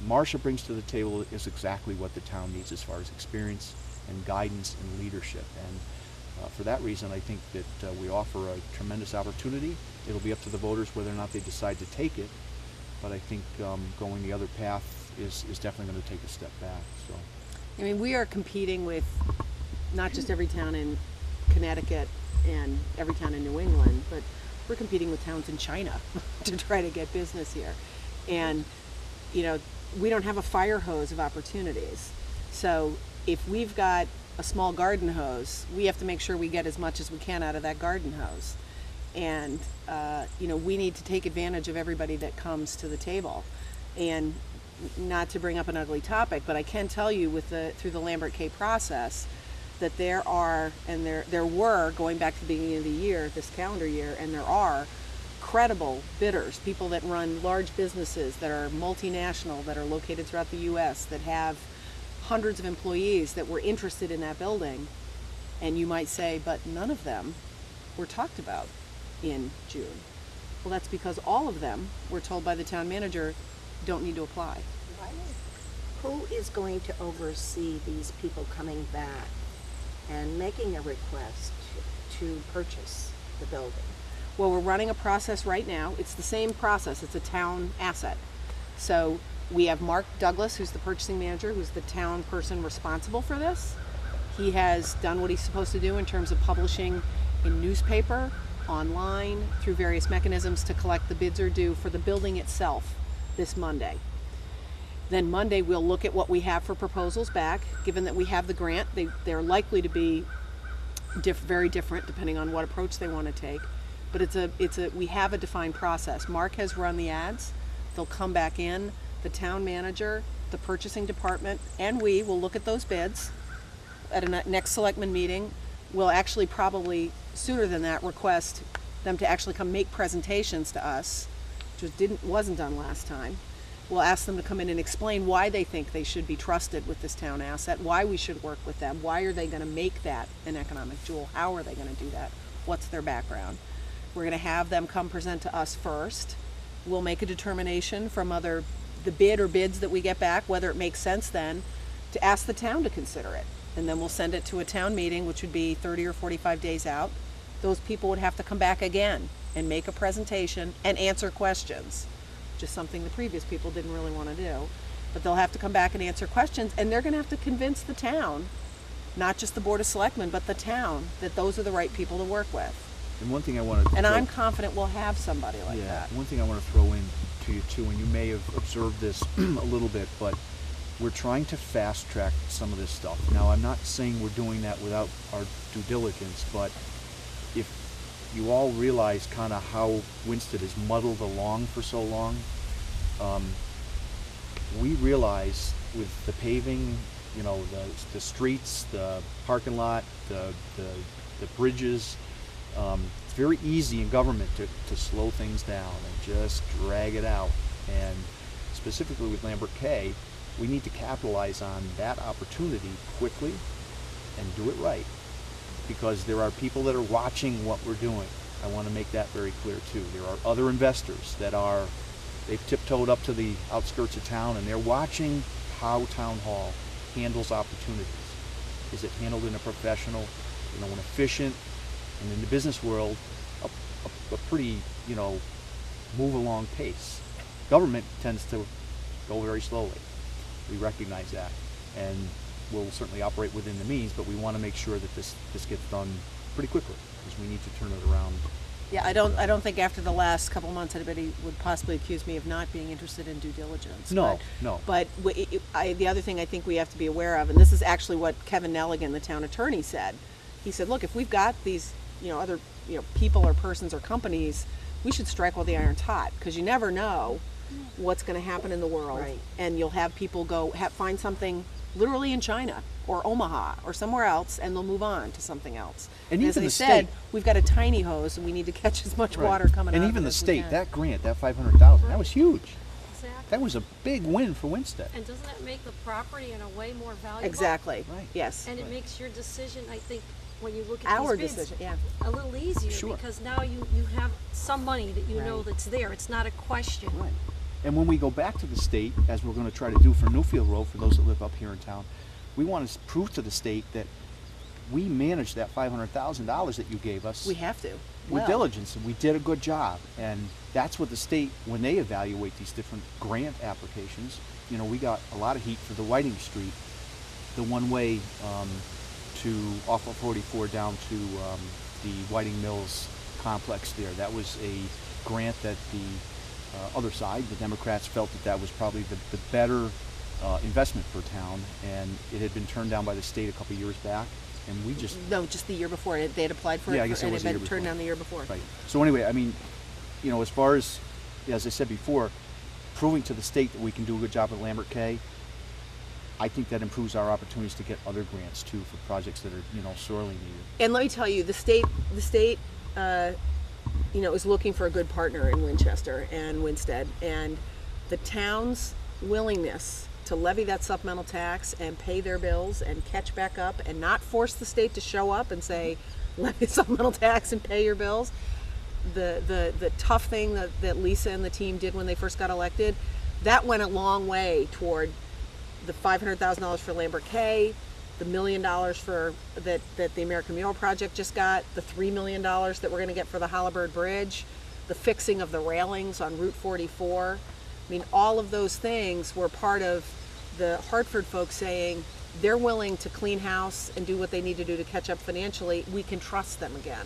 Marsha brings to the table is exactly what the town needs as far as experience and guidance and leadership. And for that reason, I think that we offer a tremendous opportunity. It'll be up to the voters whether or not they decide to take it. But I think going the other path is definitely going to take a step back. So, I mean, we are competing with not just every town in Connecticut and every town in New England, but we're competing with towns in China to try to get business here. And, you know, we don't have a fire hose of opportunities. So if we've got a small garden hose, we have to make sure we get as much as we can out of that garden hose. And, you know, we need to take advantage of everybody that comes to the table. And not to bring up an ugly topic, but I can tell you through the Lambert K process that there were, going back to the beginning of the year, this calendar year, and there are credible bidders, people that run large businesses that are multinational, that are located throughout the U.S., that have hundreds of employees that were interested in that building. And you might say, but none of them were talked about in June. Well, that's because all of them were told by the town manager, don't need to apply. Who is going to oversee these people coming back and making a request to purchase the building? Well, we're running a process right now. It's the same process. It's a town asset. So we have Mark Douglas, who's the purchasing manager, who's the town person responsible for this. He has done what he's supposed to do in terms of publishing in newspaper, online, through various mechanisms to collect the bids are due for the building itself this Monday. Then Monday we'll look at what we have for proposals back. Given that we have the grant, they're likely to be very different depending on what approach they want to take. But we have a defined process. Mark has run the ads. They'll come back in. The town manager, the purchasing department, and we will look at those bids at a next selectman meeting. We'll actually probably sooner than that request them to actually come make presentations to us, which wasn't done last time. We'll ask them to come in and explain why they think they should be trusted with this town asset, why we should work with them, why are they going to make that an economic jewel, how are they going to do that, what's their background. We're going to have them come present to us first. We'll make a determination from the bid or bids that we get back, whether it makes sense then to ask the town to consider it. And then we'll send it to a town meeting, which would be 30 or 45 days out. Those people would have to come back again and make a presentation and answer questions, which is something the previous people didn't really want to do. But they'll have to come back and answer questions, and they're going to have to convince the town, not just the Board of Selectmen, but the town, that those are the right people to work with. and one thing I want to... And I'm confident we'll have somebody like yeah, that. one thing I want to throw in to you too, and you may have observed this a little bit, but we're trying to fast track some of this stuff. Now, I'm not saying we're doing that without our due diligence, but if you all realize kind of how Winston has muddled along for so long, we realize with the paving, you know, the streets, the parking lot, the bridges, it's very easy in government to slow things down and just drag it out. And specifically with Lambert K, we need to capitalize on that opportunity quickly and do it right, because there are people that are watching what we're doing. I want to make that very clear too. There are other investors that they've tiptoed up to the outskirts of town and they're watching how Town Hall handles opportunities. Is it handled in a professional, an efficient, and in the business world, a pretty, move along pace. Government tends to go very slowly. We recognize that, and we'll certainly operate within the means, but we want to make sure that this gets done pretty quickly because we need to turn it around. Yeah, I don't think after the last couple months anybody would possibly accuse me of not being interested in due diligence. No, but, no. But the other thing I think we have to be aware of, and this is actually what Kevin Nelligan, the town attorney, said. He said, look, if we've got these, other, people or persons or companies, we should strike while the iron's hot because you never know what's going to happen in the world. Right. And you'll have people find something literally in China or Omaha or somewhere else, and they'll move on to something else. And as even I the said, state- we've got a tiny hose, and we need to catch as much water coming out And of even it the as we state, can. that grant, that $500,000, that was huge. Exactly. That was a big win for Winstead. And doesn't that make the property in a way more valuable? Exactly. Right. Yes. And it makes your decision, I think, when you look at Our these bids, decision, yeah. a little easier Sure. because now you have some money that you know Right. that's there. It's not a question. Right. And when we go back to the state, as we're going to try to do for Newfield Road, for those that live up here in town, we want to prove to the state that we managed that $500,000 that you gave us We have to. with Well, diligence, and we did a good job. And that's what the state, when they evaluate these different grant applications, we got a lot of heat for the Whiting Street, the one-way off of 44 down to the Whiting Mills complex there. That was a grant that the other side, the Democrats, felt that was probably the better investment for town, and it had been turned down by the state a couple years back, and we just No, just the year before. They had applied for Yeah, it, I guess it and was it the had year been turned before. down the year before. right. So anyway, I mean, as far as I said before, proving to the state that we can do a good job at Lambert K, I think that improves our opportunities to get other grants too for projects that are sorely needed. And let me tell you, the state, is looking for a good partner in Winchester and Winstead, and the town's willingness to levy that supplemental tax and pay their bills and catch back up and not force the state to show up and say, levy supplemental tax and pay your bills. The tough thing that Lisa and the team did when they first got elected, that went a long way toward the $500,000 for Lambert K, the $1 million for that the American Mural Project just got, the $3 million that we're going to get for the Halliburton Bridge, the fixing of the railings on Route 44. I mean, all of those things were part of the Hartford folks saying they're willing to clean house and do what they need to do to catch up financially. We can trust them again.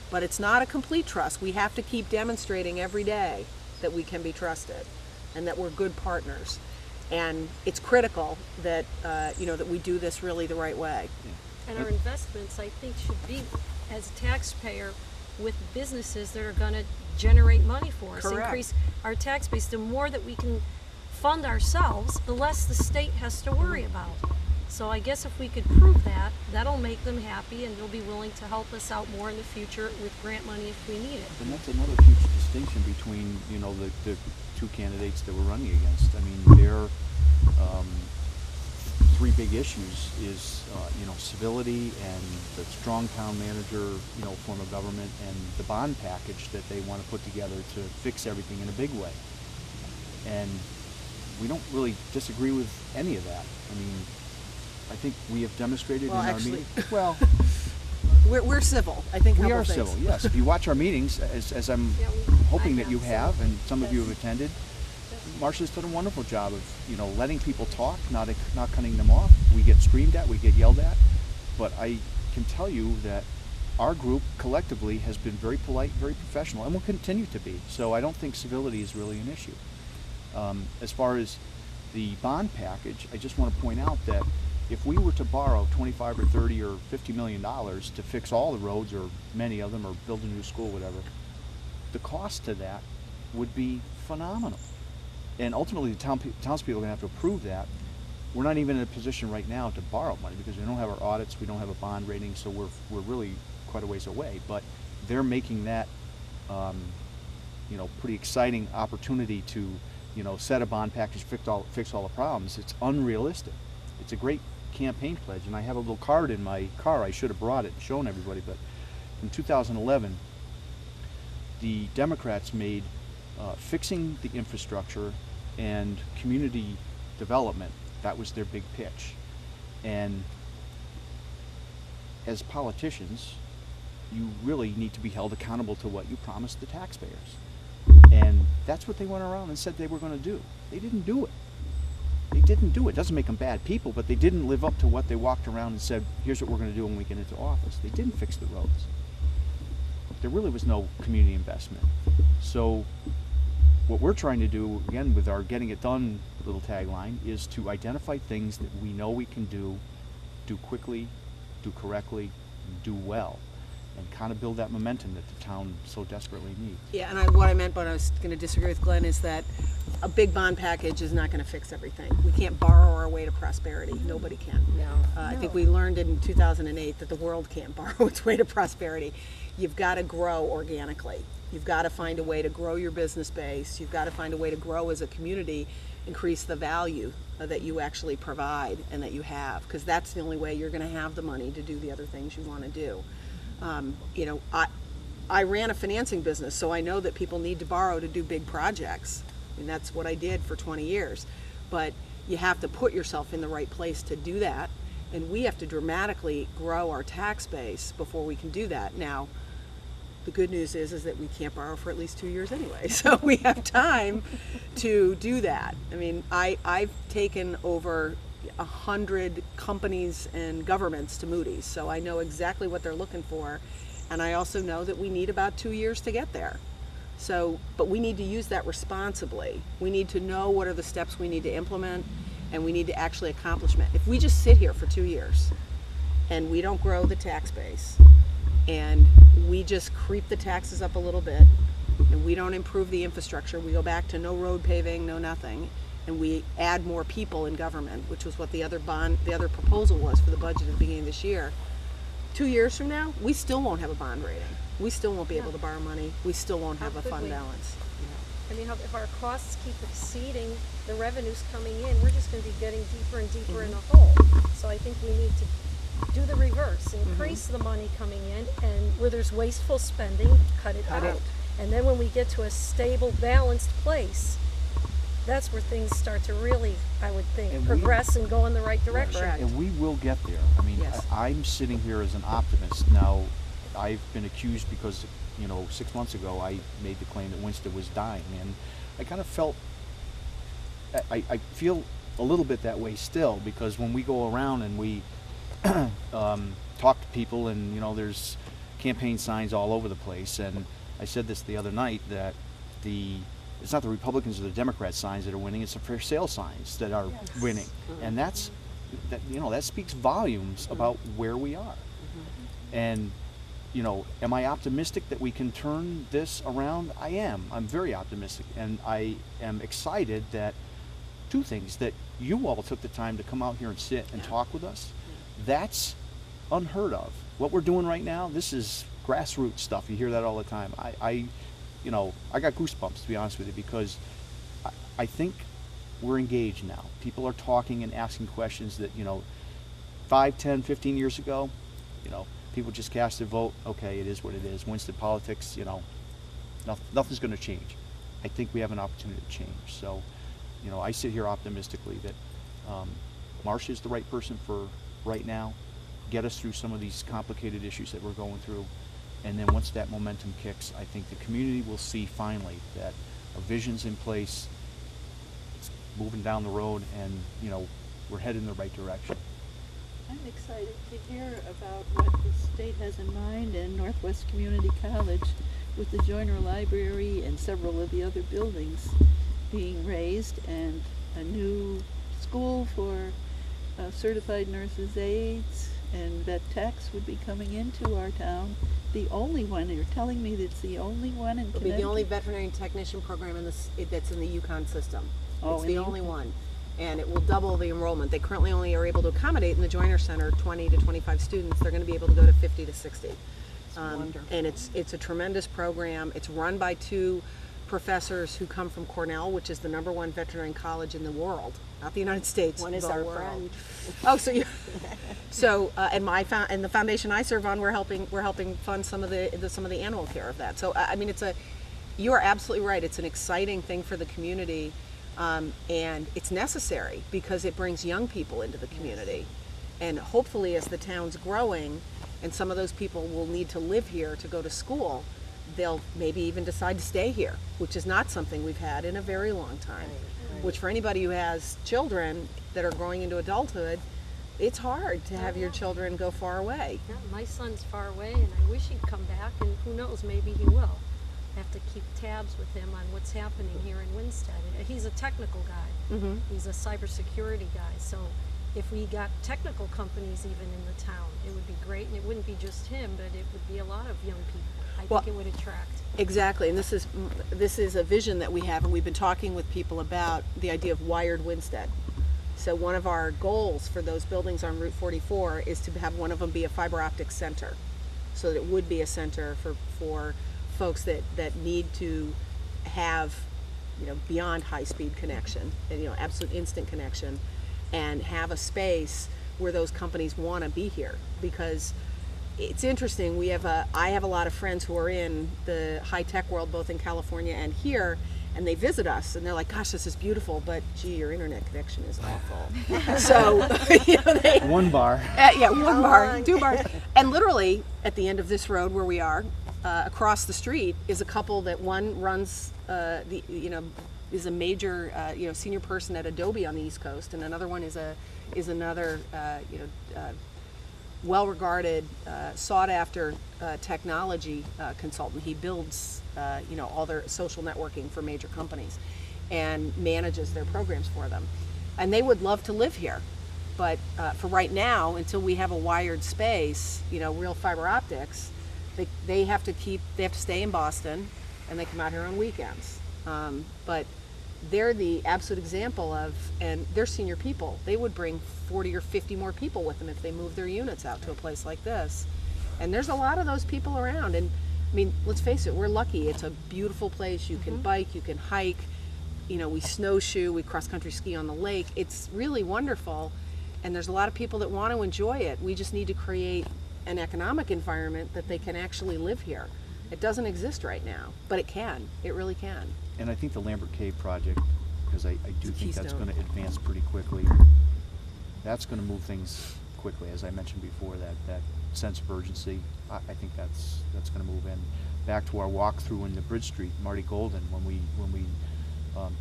But it's not a complete trust. We have to keep demonstrating every day that we can be trusted and that we're good partners. And it's critical that that we do this really the right way. And our investments, I think, should be, as a taxpayer, with businesses that are going to generate money for us. Correct. Increase our tax base. The more that we can fund ourselves, the less the state has to worry about. So I guess if we could prove that, that'll make them happy, and they'll be willing to help us out more in the future with grant money if we need it. And that's another huge distinction between, the two candidates that we're running against. I mean, their three big issues is, civility and the strong town manager, form of government, and the bond package that they want to put together to fix everything in a big way. And we don't really disagree with any of that. I mean, I think we have demonstrated Well, in our actually- meeting. Well, We're civil. I think. we couple are things. civil, yes. If you watch our meetings, as I'm Yeah, hoping I that you have, have, and some of you have attended, Marsha's done a wonderful job of, letting people talk, not cutting them off. We get screamed at, we get yelled at, but I can tell you that our group collectively has been very polite, very professional, and will continue to be. So I don't think civility is really an issue. As far as the bond package, I just want to point out that if we were to borrow 25 or 30 or $50 million to fix all the roads, or many of them, or build a new school, whatever, the cost to that would be phenomenal. And ultimately, the townspeople are going to have to approve that. We're not even in a position right now to borrow money because we don't have our audits, we don't have a bond rating, so we're really quite a ways away. But they're making that, pretty exciting opportunity to, set a bond package, fix all the problems. It's unrealistic. It's a great campaign pledge, and I have a little card in my car. I should have brought it and shown everybody, but in 2011, the Democrats made fixing the infrastructure and community development, that was their big pitch. And as politicians, you really need to be held accountable to what you promised the taxpayers. And that's what they went around and said they were going to do. They didn't do it. They didn't do it. Doesn't make them bad people, but they didn't live up to what they walked around and said, here's what we're going to do when we get into office. They didn't fix the roads. There really was no community investment. So what we're trying to do, again, with our Getting It Done little tagline, is to identify things that we know we can do quickly, do correctly, and do well, and kind of build that momentum that the town so desperately needs. Yeah, and what I meant, but I was going to disagree with Glenn, is that a big bond package is not going to fix everything. We can't borrow our way to prosperity. Nobody can. No. I think we learned in 2008 that the world can't borrow its way to prosperity. You've got to grow organically. You've got to find a way to grow your business base. You've got to find a way to grow as a community, increase the value that you actually provide and that you have, because that's the only way you're going to have the money to do the other things you want to do. You know, I ran a financing business, so I know that people need to borrow to do big projects. I mean, that's what I did for 20 years. But you have to put yourself in the right place to do that, and we have to dramatically grow our tax base before we can do that. Now, the good news is that we can't borrow for at least 2 years anyway, so we have time to do that. I mean, I've taken over 100 companies and governments to Moody's, so I know exactly what they're looking for, and I also know that we need about 2 years to get there. So, but we need to use that responsibly. We need to know what are the steps we need to implement, and we need to actually accomplish it. If we just sit here for 2 years and we don't grow the tax base, and we just creep the taxes up a little bit, and we don't improve the infrastructure, we go back to no road paving, no nothing, and we add more people in government, which was what the other proposal was for the budget at the beginning of this year. 2 years from now, we still won't have a bond rating. We still won't be able to borrow money. We still won't have a could fund we? balance. I mean, if our costs keep exceeding the revenues coming in, we're just going to be getting deeper and deeper in a hole. So I think we need to do the reverse, increase the money coming in, and where there's wasteful spending, cut it out. And then when we get to a stable, balanced place, that's where things start to really, I would think, And progress and go in the right direction. Correct. And we will get there. I mean, Yes. I'm sitting here as an optimist. Now, I've been accused because, 6 months ago I made the claim that Winston was dying, and I kind of felt, I feel a little bit that way still, because when we go around and we talk to people, and there's campaign signs all over the place, and I said this the other night, that it's not the Republicans or the Democrat signs that are winning, it's the fair sale signs that are winning. And that speaks volumes about where we are. And am I optimistic that we can turn this around? I am. I'm very optimistic, and I am excited that two things: that you all took the time to come out here and sit and talk with us. That's unheard of. What we're doing right now, this is grassroots stuff. You hear that all the time. I got goosebumps, to be honest with you, because I think we're engaged now. People are talking and asking questions that 5, 10, 15 years ago, people just cast their vote. Okay, it is what it is. Winston politics, nothing's going to change. I think we have an opportunity to change. So, I sit here optimistically that Marsha is the right person for right now. Get us through some of these complicated issues that we're going through. And then once that momentum kicks, I think the community will see finally that a vision's in place, it's moving down the road, and we're headed in the right direction. I'm excited to hear about what the state has in mind, and Northwest Community College with the Joyner Library and several of the other buildings being raised, and a new school for certified nurses' aides, and that tax would be coming into our town. The only one, you're telling me that's the only one in It'll be the only veterinary technician program that's in the Yukon system. Oh, It's in the the only Yukon. one. And it will double the enrollment. They currently only are able to accommodate in the Joyner Center 20 to 25 students. They're going to be able to go to 50 to 60. Wonderful. And it's a tremendous program. It's run by two professors who come from Cornell, which is the #1 veterinary college in the world, not the United States. One is the our world. friend. Oh, so you, so and and the foundation I serve on, we're helping fund some of the animal care of that. So I mean, you are absolutely right. It's an exciting thing for the community, and it's necessary because it brings young people into the community, and hopefully, as the town's growing, and some of those people will need to live here to go to school, they'll maybe even decide to stay here, which is not something we've had in a very long time. Which for anybody who has children that are growing into adulthood, it's hard to have your children go far away. Yeah, my son's far away, and I wish he'd come back, and who knows, maybe he will. I have to keep tabs with him on what's happening here in Winstead. He's a technical guy. Mm-hmm. He's a cybersecurity guy, so if we got technical companies even in the town, it would be great, and it wouldn't be just him, but it would be a lot of young people. I think it would attract. Exactly, and this is a vision that we have, and we've been talking with people about the idea of wired Winstead. So one of our goals for those buildings on Route 44 is to have one of them be a fiber optic center, so that it would be a center for folks that need to have, beyond high-speed connection, and, absolute instant connection, and have a space where those companies want to be here. Because it's interesting, I have a lot of friends who are in the high-tech world, both in California and here, and they visit us, and they're like, gosh, this is beautiful, but gee, your internet connection is awful. So, One bar. One bar, 2 bars. And literally, at the end of this road where we are, across the street, is a couple that one runs, is a major, senior person at Adobe on the East Coast, and another one is another, well-regarded, sought-after technology consultant. He builds, all their social networking for major companies and manages their programs for them. And they would love to live here, but for right now, until we have a wired space, real fiber optics, they have to stay in Boston, and they come out here on weekends. But they're the absolute example of, and they're senior people. They would bring 40 or 50 more people with them if they moved their units out to a place like this. And there's a lot of those people around. And I mean, let's face it, we're lucky. It's a beautiful place. You can bike, you can hike, we snowshoe, we cross-country ski on the lake. It's really wonderful. And there's a lot of people that want to enjoy it. We just need to create an economic environment that they can actually live here. It doesn't exist right now, but it can. It really can. And I think the Lambert Cave project, because I do think that's keystone. going to advance pretty quickly, that's going to move things quickly. As I mentioned before, that sense of urgency, I think that's going to move in. Back to our walkthrough in the Bridge Street, Marty Golden, when we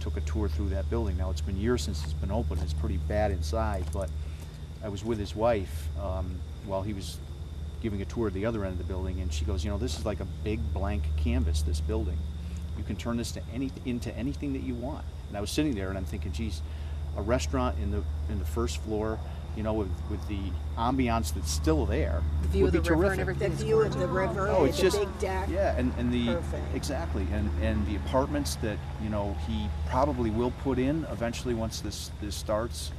took a tour through that building. Now, it's been years since it's been open. It's pretty bad inside, but I was with his wife while he was giving a tour at the other end of the building, and she goes, this is like a big blank canvas, this building. You can turn this into anything that you want. And I was sitting there and I'm thinking, geez, a restaurant in the first floor, with the ambiance that's still there, The view would of be the river terrific. and everything. The view of the river, Oh, with it's the just big deck. yeah, and the Perfect. exactly, and the apartments that he probably will put in eventually once this starts.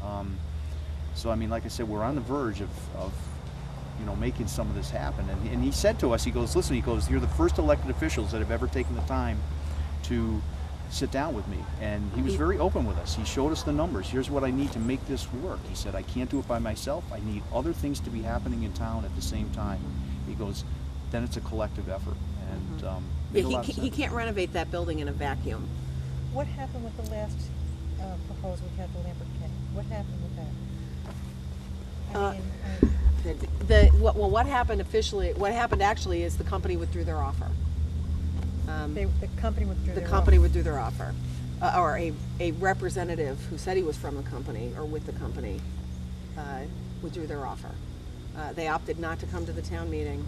So I mean, like I said, we're on the verge of making some of this happen. And he said to us, he goes, listen, you're the first elected officials that have ever taken the time to sit down with me. And he was very open with us. He showed us the numbers. Here's what I need to make this work. He said, I can't do it by myself. I need other things to be happening in town at the same time. He goes, then it's a collective effort. And made a lot of He sense. can't renovate that building in a vacuum. What happened with the last proposal we had for Lambert Cave? What happened with that? I mean, What happened actually is the company withdrew their offer. the company withdrew The their company offer. withdrew their offer. Or a representative who said he was from the company or with the company withdrew their offer. They opted not to come to the town meeting.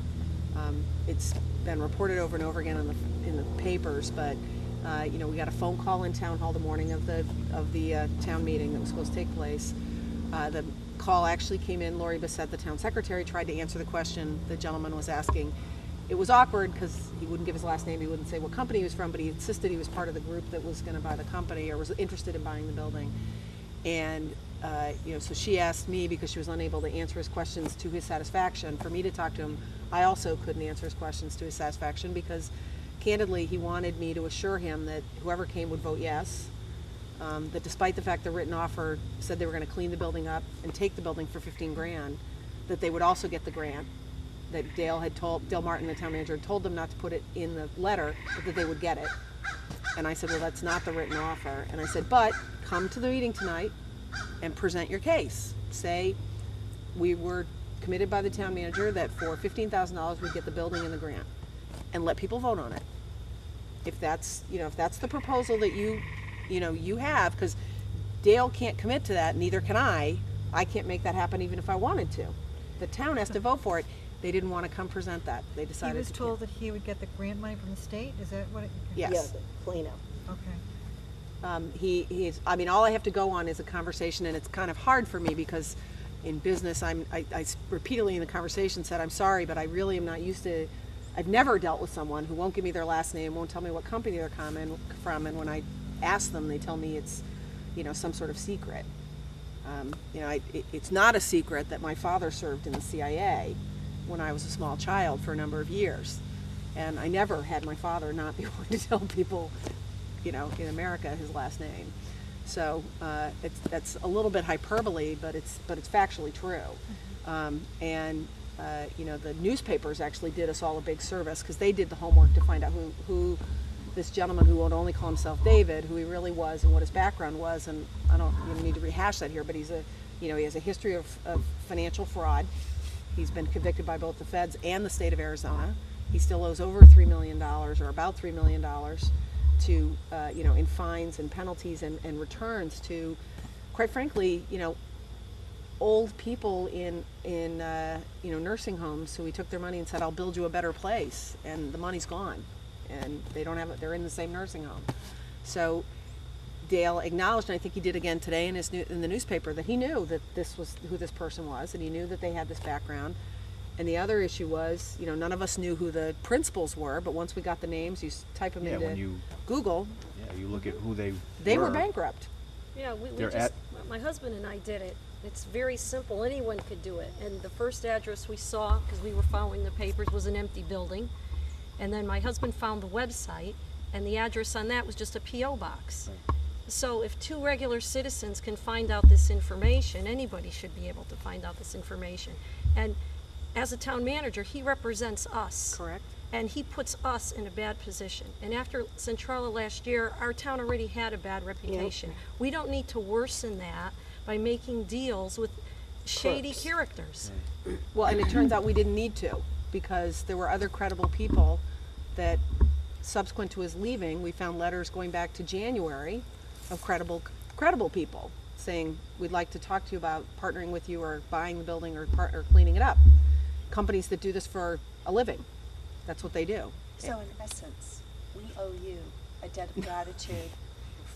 It's been reported over and over again in the papers, but we got a phone call in town hall the morning of the town meeting that was supposed to take place. The call actually came in. Lori Bissett, the town secretary, tried to answer the question the gentleman was asking. It was awkward because he wouldn't give his last name. He wouldn't say what company he was from, but he insisted he was part of the group that was going to buy the company or was interested in buying the building. And so she asked me, because she was unable to answer his questions to his satisfaction, for me to talk to him. I also couldn't answer his questions to his satisfaction because candidly, he wanted me to assure him that whoever came would vote yes. That despite the fact the written offer said they were going to clean the building up and take the building for 15 grand, that they would also get the grant. That Dale Martin, the town manager, had told them not to put it in the letter, but that they would get it. And I said, well, that's not the written offer. And I said, but come to the meeting tonight and present your case. Say we were committed by the town manager that for $15,000 we'd get the building and the grant, and let people vote on it. If that's the proposal that you have, because Dale can't commit to that, neither can I. I can't make that happen even if I wanted to. The town has to vote for it. They didn't want to come present that. They decided He was to told that he would get the grant money from the state? Is that what it? Yes. Yeah, the cleanup. Okay. He's. I mean, all I have to go on is a conversation, and it's kind of hard for me because in business, I repeatedly in the conversation said, I'm sorry, but I really am not used to. I've never dealt with someone who won't give me their last name, won't tell me what company they're from, and when I ask them, they tell me it's, some sort of secret. It's not a secret that my father served in the CIA when I was a small child for a number of years, and I never had my father not be willing to tell people, in America, his last name. So that's a little bit hyperbole, but it's factually true. The newspapers actually did us all a big service because they did the homework to find out who this gentleman who would only call himself David, who he really was and what his background was. And I don't need to rehash that here, but he has a history of financial fraud. He's been convicted by both the feds and the state of Arizona. He still owes over $3 million, or about $3 million, to in fines and penalties and returns to, quite frankly, old people in nursing homes who he took their money and said, I'll build you a better place, and the money's gone, and they don't have it. They're in the same nursing home. So Dale acknowledged, and I think he did again today in the newspaper, that he knew that this was who this person was, and he knew that they had this background. And the other issue was, none of us knew who the principals were, but once we got the names, you type them into Google. Yeah, you look at who they were bankrupt. Yeah, my husband and I did it. It's very simple. Anyone could do it. And the first address we saw, because we were following the papers, was an empty building. And then my husband found the website, and the address on that was just a P.O. box. Right. So if two regular citizens can find out this information, anybody should be able to find out this information. And as a town manager, he represents us. Correct. And he puts us in a bad position. And after Centrala last year, our town already had a bad reputation. Yep. We don't need to worsen that by making deals with shady characters. Right. Well, and it turns out we didn't need to, because there were other credible people that, subsequent to his leaving, we found letters going back to January of credible people saying, we'd like to talk to you about partnering with you or buying the building or cleaning it up. Companies that do this for a living. That's what they do. So in essence, we owe you a debt of gratitude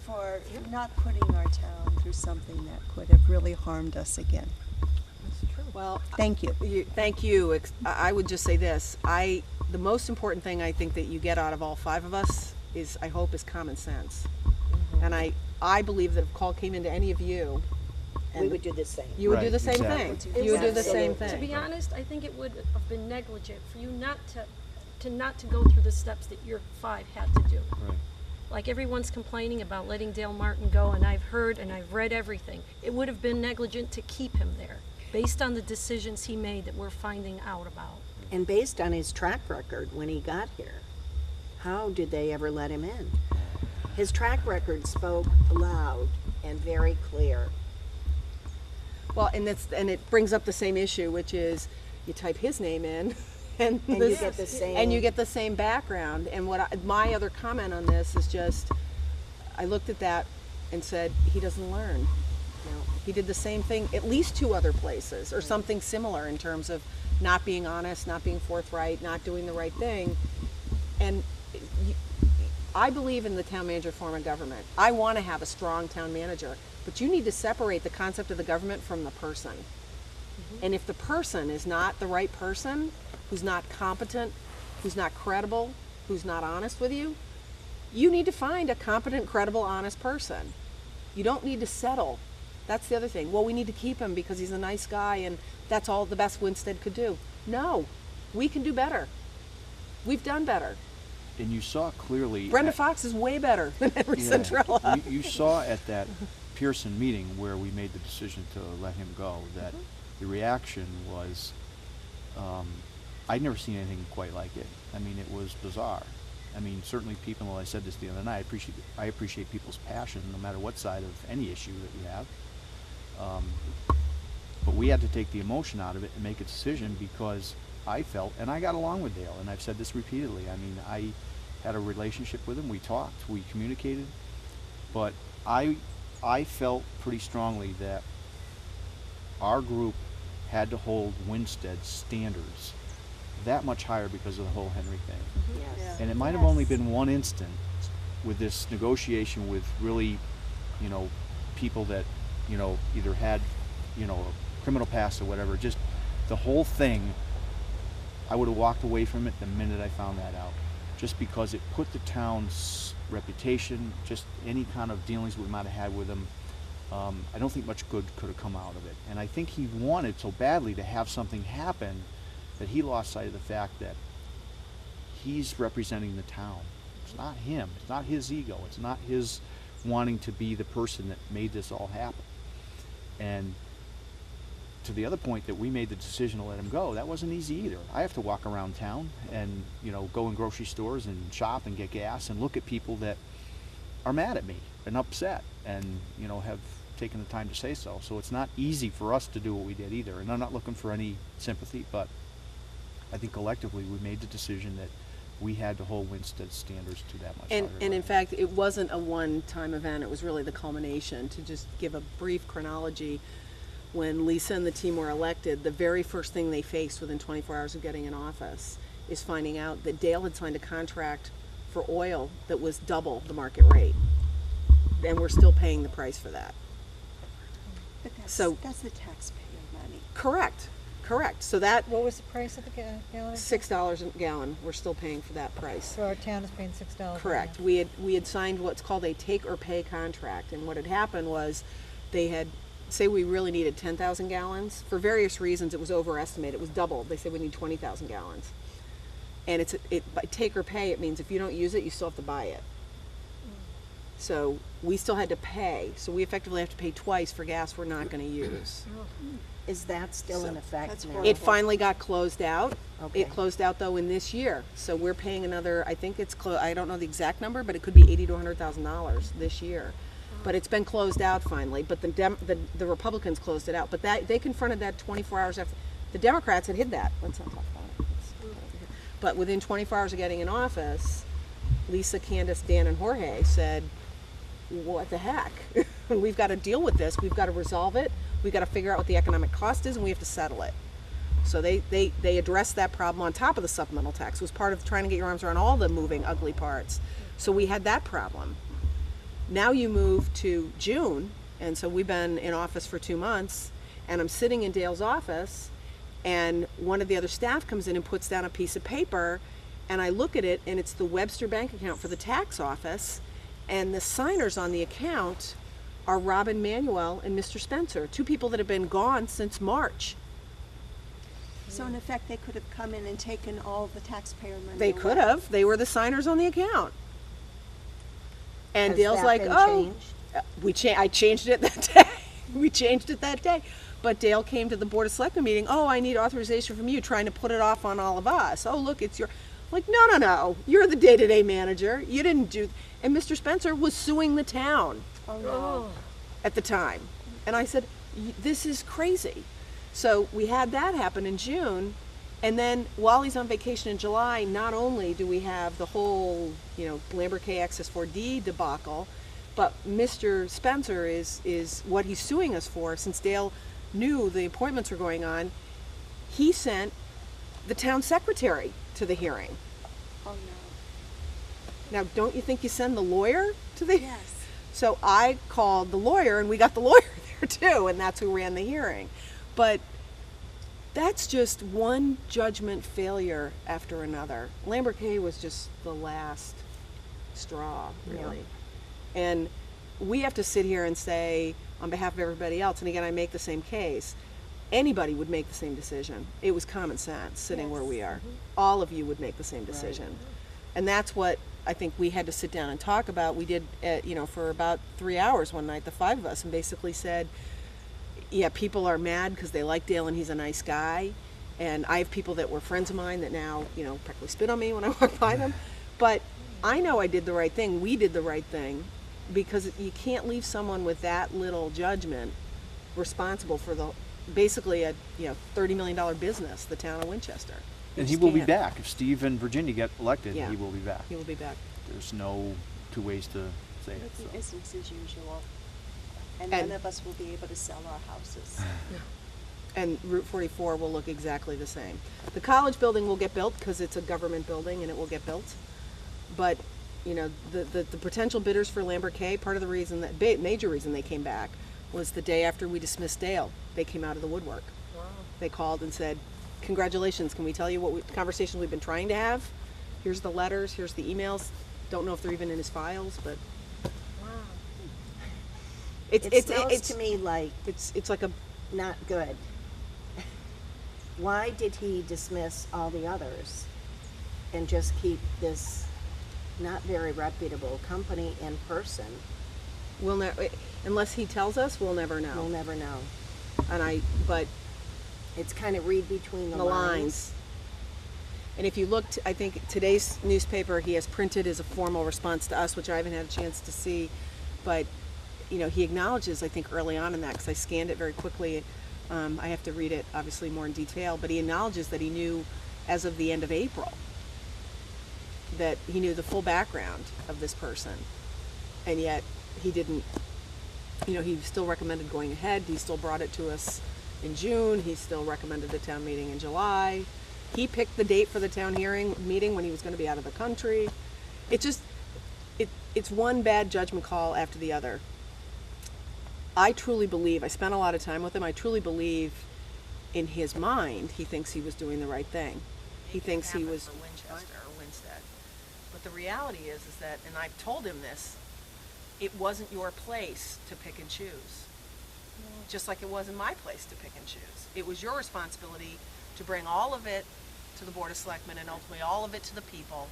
for not putting our town through something that could have really harmed us again. That's true. Well, thank you. Thank you. I would just say this. The most important thing I think that you get out of all five of us is common sense. Mm-hmm. And I believe that if a call came into any of you, we would do the same. You would do the same exactly. thing. You would do the same thing. To be honest, I think it would have been negligent for you not to go through the steps that your five had to do. Right. Like everyone's complaining about letting Dale Martin go, and I've heard and I've read everything. It would have been negligent to keep him there, based on the decisions he made that we're finding out about. And based on his track record when he got here, how did they ever let him in? His track record spoke loud and very clear. Well, and it brings up the same issue, which is you type his name in, and you get the same. And you get the same background. And my other comment on this is just, I looked at that and said, he doesn't learn. No, he did the same thing at least two other places, or something similar in terms of not being honest, not being forthright, not doing the right thing. And I believe in the town manager form of government. I want to have a strong town manager, but you need to separate the concept of the government from the person. Mm-hmm. And if the person is not the right person, who's not competent, who's not credible, who's not honest with you, you need to find a competent, credible, honest person. You don't need to settle. That's the other thing. Well, we need to keep him because he's a nice guy and that's all the best Winstead could do. No, we can do better. We've done better. and you saw clearly. Brenda Fox is way better than Henry Centrella. You saw at that Pearson meeting where we made the decision to let him go that the reaction was, I'd never seen anything quite like it. I mean, it was bizarre. I mean, certainly people, I said this the other night, I appreciate people's passion no matter what side of any issue that you have. But we had to take the emotion out of it and make a decision because I felt, and I got along with Dale, and I've said this repeatedly, I mean, I had a relationship with him, we talked, we communicated, but I felt pretty strongly that our group had to hold Winstead's standards that much higher because of the whole Henry thing. Yes. And it might have only been one instant with this negotiation with really, you know, people that, you know, either had, you know, a criminal past or whatever. Just the whole thing, I would have walked away from it the minute I found that out. Just because it put the town's reputation, just any kind of dealings we might have had with them, I don't think much good could have come out of it. And I think he wanted so badly to have something happen that he lost sight of the fact that he's representing the town. It's not him. It's not his ego. It's not his wanting to be the person that made this all happen. And to the other point that we made the decision to let him go, that wasn't easy either. I have to walk around town and, you know, go in grocery stores and shop and get gas and look at people that are mad at me and upset and, you know, have taken the time to say so. So it's not easy for us to do what we did either. And I'm not looking for any sympathy, but I think collectively we made the decision that we had to hold Winstead's standards to that much higher. And in fact, it wasn't a one-time event. It was really the culmination. To just give a brief chronology, when Lisa and the team were elected, the very first thing they faced within 24 hours of getting in office is finding out that Dale had signed a contract for oil that was double the market rate. And we're still paying the price for that. But that's the taxpayer money. Correct. So that What was the price of the gallon? $6 a gallon, we're still paying for that price. So our town is paying $6. Correct. We had signed what's called a take or pay contract, and what had happened was they had, say we really needed 10,000 gallons. For various reasons, it was overestimated. It was double. They said we need 20,000 gallons. And by take or pay, it means if you don't use it, you still have to buy it. So we still had to pay. So we effectively have to pay twice for gas we're not going to use. Is that still in effect now? It finally got closed out. Okay. It closed out though in this year. So we're paying another, I think it's I don't know the exact number, but it could be $80,000 to $100,000 this year. But it's been closed out finally. But the Republicans closed it out. But they confronted that 24 hours after. The Democrats had hid that. Let's not talk about it. But within 24 hours of getting in office, Lisa, Candace, Dan, and Jorge said, what the heck? We've got to deal with this. We've got to resolve it. We've got to figure out what the economic cost is, and we have to settle it. So they addressed that problem on top of the supplemental tax. It was part of trying to get your arms around all the moving ugly parts. So we had that problem. Now you move to June, and so we've been in office for 2 months, and I'm sitting in Dale's office, and one of the other staff comes in and puts down a piece of paper, and I look at it, and it's the Webster bank account for the tax office, and the signers on the account are Robin Manuel and Mr. Spencer, two people that have been gone since March. So in effect, they could have come in and taken all the taxpayer money They away. could have. They were the signers on the account. And Has Dale's that like, been oh, changed? I changed it that day. We changed it that day. But Dale came to the Board of Selectmen meeting, oh, I need authorization from you, trying to put it off on all of us. Oh, look, it's your, like, no. You're the day-to-day manager. You didn't do, and Mr. Spencer was suing the town Oh, no. at the time. And I said, this is crazy. So we had that happen in June. And then while he's on vacation in July, not only do we have the whole, Lambert K Access 4D debacle, but Mr. Spencer is what he's suing us for, since Dale knew the appointments were going on. He sent the town secretary to the hearing. Oh, no. Now, don't you think you send the lawyer to the Yes. So I called the lawyer, and we got the lawyer there too, and that's who ran the hearing. But that's just one judgment failure after another. Lambert K was just the last straw, really. Yeah. And we have to sit here and say, on behalf of everybody else, and again, I make the same case, anybody would make the same decision. It was common sense sitting where we are. All of you would make the same decision. And that's what I think we had to sit down and talk about. We did, for about 3 hours one night, the 5 of us, and basically said, yeah, people are mad because they like Dale and he's a nice guy. And I have people that were friends of mine that now, practically spit on me when I walk by them. But I know I did the right thing. We did the right thing, because you can't leave someone with that little judgment responsible for basically a $30 million business, the town of Winchester. And You he will just be can't. back. If Steve and Virginia get elected, Yeah. he will be back. He will be back. There's no two ways to say it. It'll So. be business as usual. And And- none of us will be able to sell our houses. And Route 44 will look exactly the same. The college building will get built because it's a government building and it will get built. But, the potential bidders for Lambert K, part of the reason major reason they came back was the day after we dismissed Dale. They came out of the woodwork. Wow. They called and said, congratulations, can we tell you what conversations we've been trying to have? Here's the letters, here's the emails. Don't know if they're even in his files, but Wow. It smells to me like it's like a, not good. Why did he dismiss all the others and just keep this not very reputable company in person? we'll never, unless he tells us, we'll never know. We'll never know. But It's kind of read between the lines. And if you looked, I think today's newspaper he has printed as a formal response to us, which I haven't had a chance to see, but he acknowledges, I think early on in that, because I scanned it very quickly. I have to read it obviously more in detail, but he acknowledges that he knew as of the end of April that he knew the full background of this person, and yet he didn't. He still recommended going ahead. He still brought it to us in June. He still recommended the town meeting in July. He picked the date for the town meeting when he was going to be out of the country. It's one bad judgment call after the other. I truly believe, I spent a lot of time with him, I truly believe in his mind he thinks he was doing the right thing. He thinks he was for Winchester or Winstead. But the reality is that, and I've told him this, it wasn't your place to pick and choose. Just like it wasn't my place to pick and choose. It was your responsibility to bring all of it to the Board of Selectmen and ultimately all of it to the people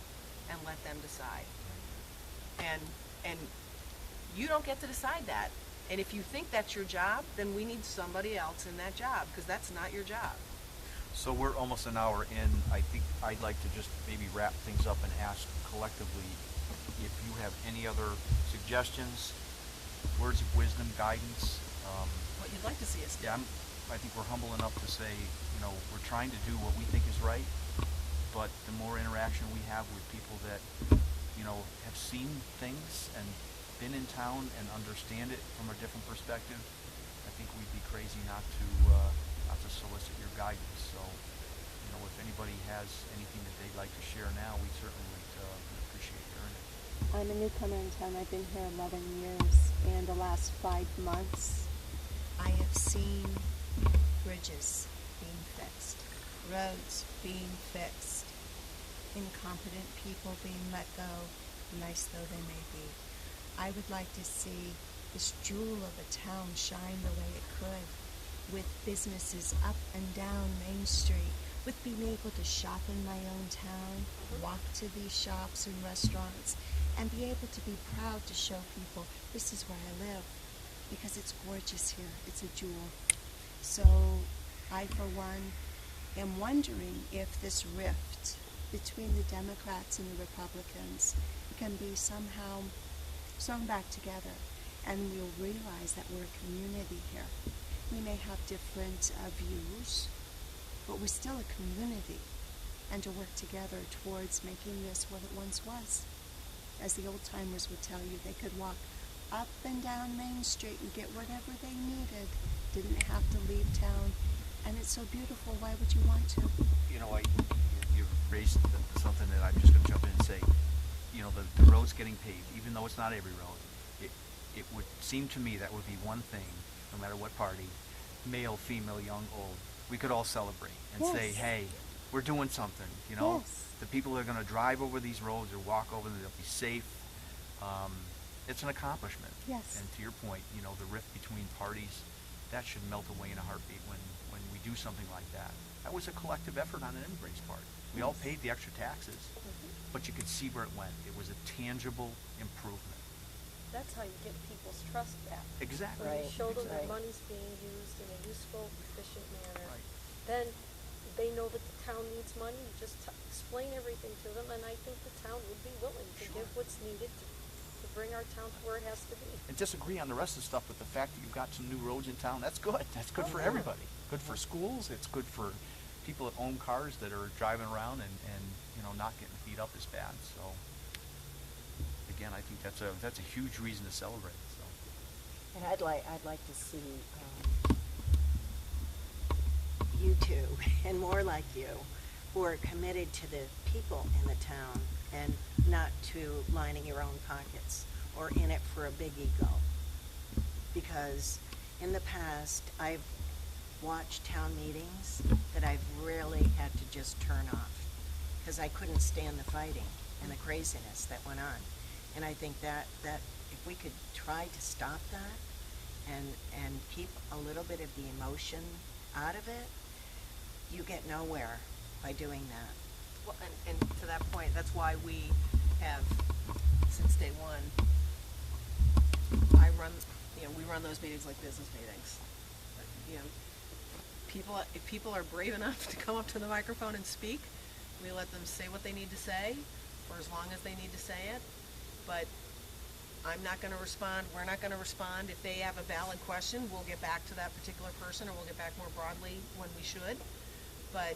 and let them decide. And you don't get to decide that. And if you think that's your job, then we need somebody else in that job, because that's not your job. So we're almost an hour in. I think I'd like to just maybe wrap things up and ask collectively if you have any other suggestions, words of wisdom, guidance. What you'd like to see us do. Yeah, I think we're humble enough to say, we're trying to do what we think is right, but the more interaction we have with people that, have seen things and been in town and understand it from a different perspective, I think we'd be crazy not to solicit your guidance. So, if anybody has anything that they'd like to share now, we certainly would appreciate hearing it. I'm a newcomer in town. I've been here 11 years, and the last 5 months, I have seen bridges being fixed, roads being fixed, incompetent people being let go, nice though they may be. I would like to see this jewel of a town shine the way it could, with businesses up and down Main Street, with being able to shop in my own town, walk to these shops and restaurants, and be able to be proud to show people this is where I live, because it's gorgeous here. It's a jewel. So I, for one, am wondering if this rift between the Democrats and the Republicans can be somehow sewn back together, and we'll realize that we're a community here. We may have different views, but we're still a community, and to work together towards making this what it once was. As the old timers would tell you, they could walk up and down Main Street and get whatever they needed, didn't have to leave town, and it's so beautiful. Why would you want to? You've raised something that I'm just going to jump in and say. The road's getting paved, even though it's not every road. It would seem to me that would be one thing, no matter what party, male, female, young, old, we could all celebrate and say, Yes. hey, we're doing something, Yes. The people that are going to drive over these roads or walk over them, they'll be safe. It's an accomplishment. Yes. And to your point, the rift between parties, that should melt away in a heartbeat when we we do something like that. That was a collective effort on everybody's part. We all paid the extra taxes, but you could see where it went. It was a tangible improvement. That's how you get people's trust back. Exactly. When you Right, show them that right. money's being used in a useful, efficient manner, Right. then they know that the town needs money. You just explain everything to them, and I think the town would be willing to give what's needed to bring our town to where it has to be. And disagree on the rest of the stuff, but the fact that you've got some new roads in town, that's good. That's good for everybody. Good for schools, it's good for people that own cars that are driving around and not getting beat up as bad. So again, I think that's a huge reason to celebrate. So And I'd like to see you two, and more like you, who are committed to the people in the town and not to lining your own pockets or in it for a big ego. Because in the past, I've watched town meetings that I've really had to just turn off because I couldn't stand the fighting and the craziness that went on. And I think that if we could try to stop that and keep a little bit of the emotion out of it, you get nowhere by doing that. Well, and to that point, that's why we have, since day one, we run those meetings like business meetings. If people are brave enough to come up to the microphone and speak, we let them say what they need to say for as long as they need to say it. But I'm not going to respond, we're not going to respond. If they have a valid question, we'll get back to that particular person, or we'll get back more broadly when we should. But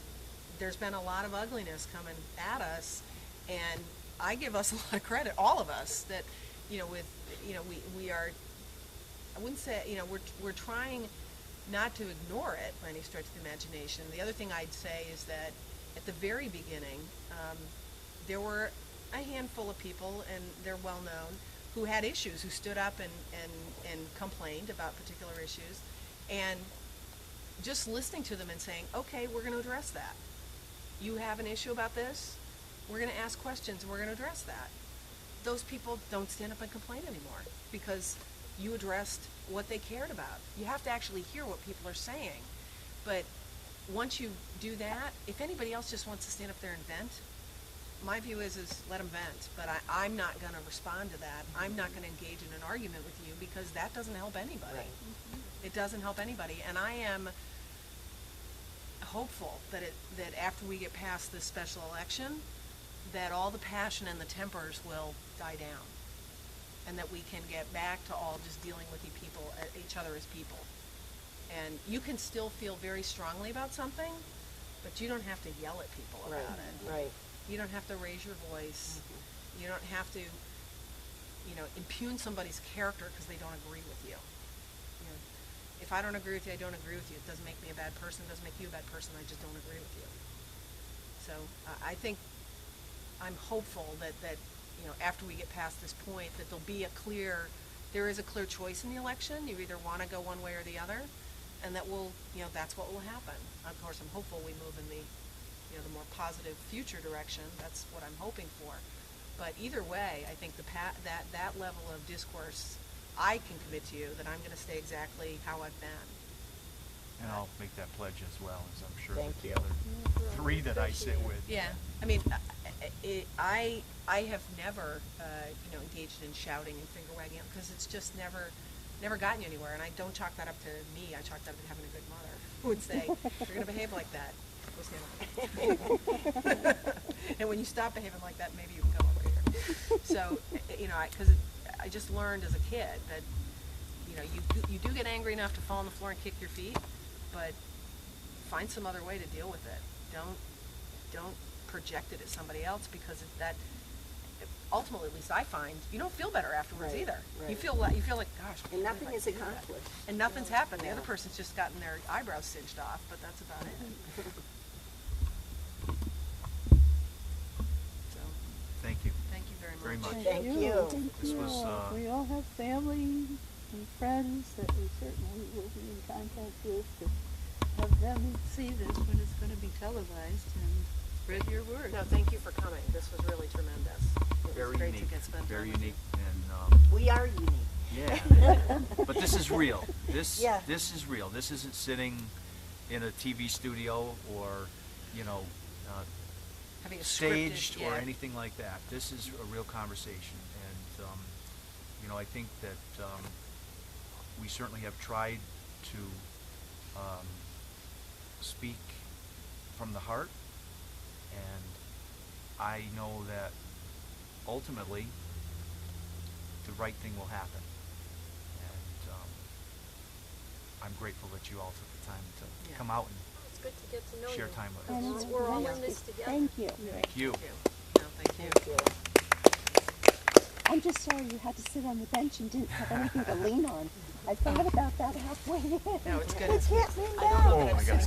there's been a lot of ugliness coming at us, and I give us a lot of credit, all of us, that, we are, I wouldn't say, we're trying not to ignore it by any stretch of the imagination. The other thing I'd say is that at the very beginning, there were a handful of people, and they're well known, who had issues, who stood up and complained about particular issues, and just listening to them and saying, okay, we're going to address that. You have an issue about this? We're going to ask questions and we're going to address that. Those people don't stand up and complain anymore because you addressed what they cared about. You have to actually hear what people are saying. But once you do that, if anybody else just wants to stand up there and vent, my view is let them vent. But I'm not going to respond to that. I'm not going to engage in an argument with you because that doesn't help anybody. Right. It doesn't help anybody. And I am hopeful that after we get past this special election, that all the passion and the tempers will die down, and that we can get back to all just dealing with each other as people. And you can still feel very strongly about something, but you don't have to yell at people about it. Right. You don't have to raise your voice. You don't have to, impugn somebody's character because they don't agree with you. If I don't agree with you, I don't agree with you. It doesn't make me a bad person. It doesn't make you a bad person. I just don't agree with you. So I think I'm hopeful that after we get past this point, that there is a clear choice in the election. You either want to go one way or the other, and that that's what will happen. Of course, I'm hopeful we move in the more positive future direction. That's what I'm hoping for. But either way, I think that level of discourse, I can commit to you that I'm going to stay exactly how I've been. and I'll make that pledge as well, as I'm sure Thank that the you. other three that I sit with. Yeah, I mean, I have never, engaged in shouting and finger wagging because it's just never gotten you anywhere. And I don't chalk that up to me. I chalk that up to having a good mother who would say, "If you're going to behave like that, go stand over here." And when you stop behaving like that, maybe you can come over here. So, because I just learned as a kid that, you do get angry enough to fall on the floor and kick your feet, but find some other way to deal with it. Don't project it at somebody else, because ultimately, at least I find, you don't feel better afterwards Right, either. right. You feel like, gosh. And why nothing did I is do that? accomplished. And nothing's happened. The Yeah. other person's just gotten their eyebrows singed off, but that's about it. So, Thank you. thank you very much. Very much. Thank you. Thank This you. was, We all have family and friends that we certainly will be in contact with to have them see this when it's going to be televised and spread your word. No, thank you for coming. This was really tremendous. It was Very great unique. to get spent Very time with you. unique, and We are unique. yeah. But this is real. Yeah. This is real. This isn't sitting in a TV studio or, you know, Having a staged scripted, or yeah. anything like that. This is a real conversation, and you know, I think that we certainly have tried to speak from the heart, and I know that ultimately the right thing will happen. And I'm grateful that you all took the time to Yeah. come out and It's good to get to know share you. time with And us. it's We're all great. in this together. Thank you. Thank you. No, thank you. I'm just sorry you had to sit on the bench and didn't have anything to lean on. I thought about that halfway in. No, it's good. I can't lean I don't back. know that Oh my I've God.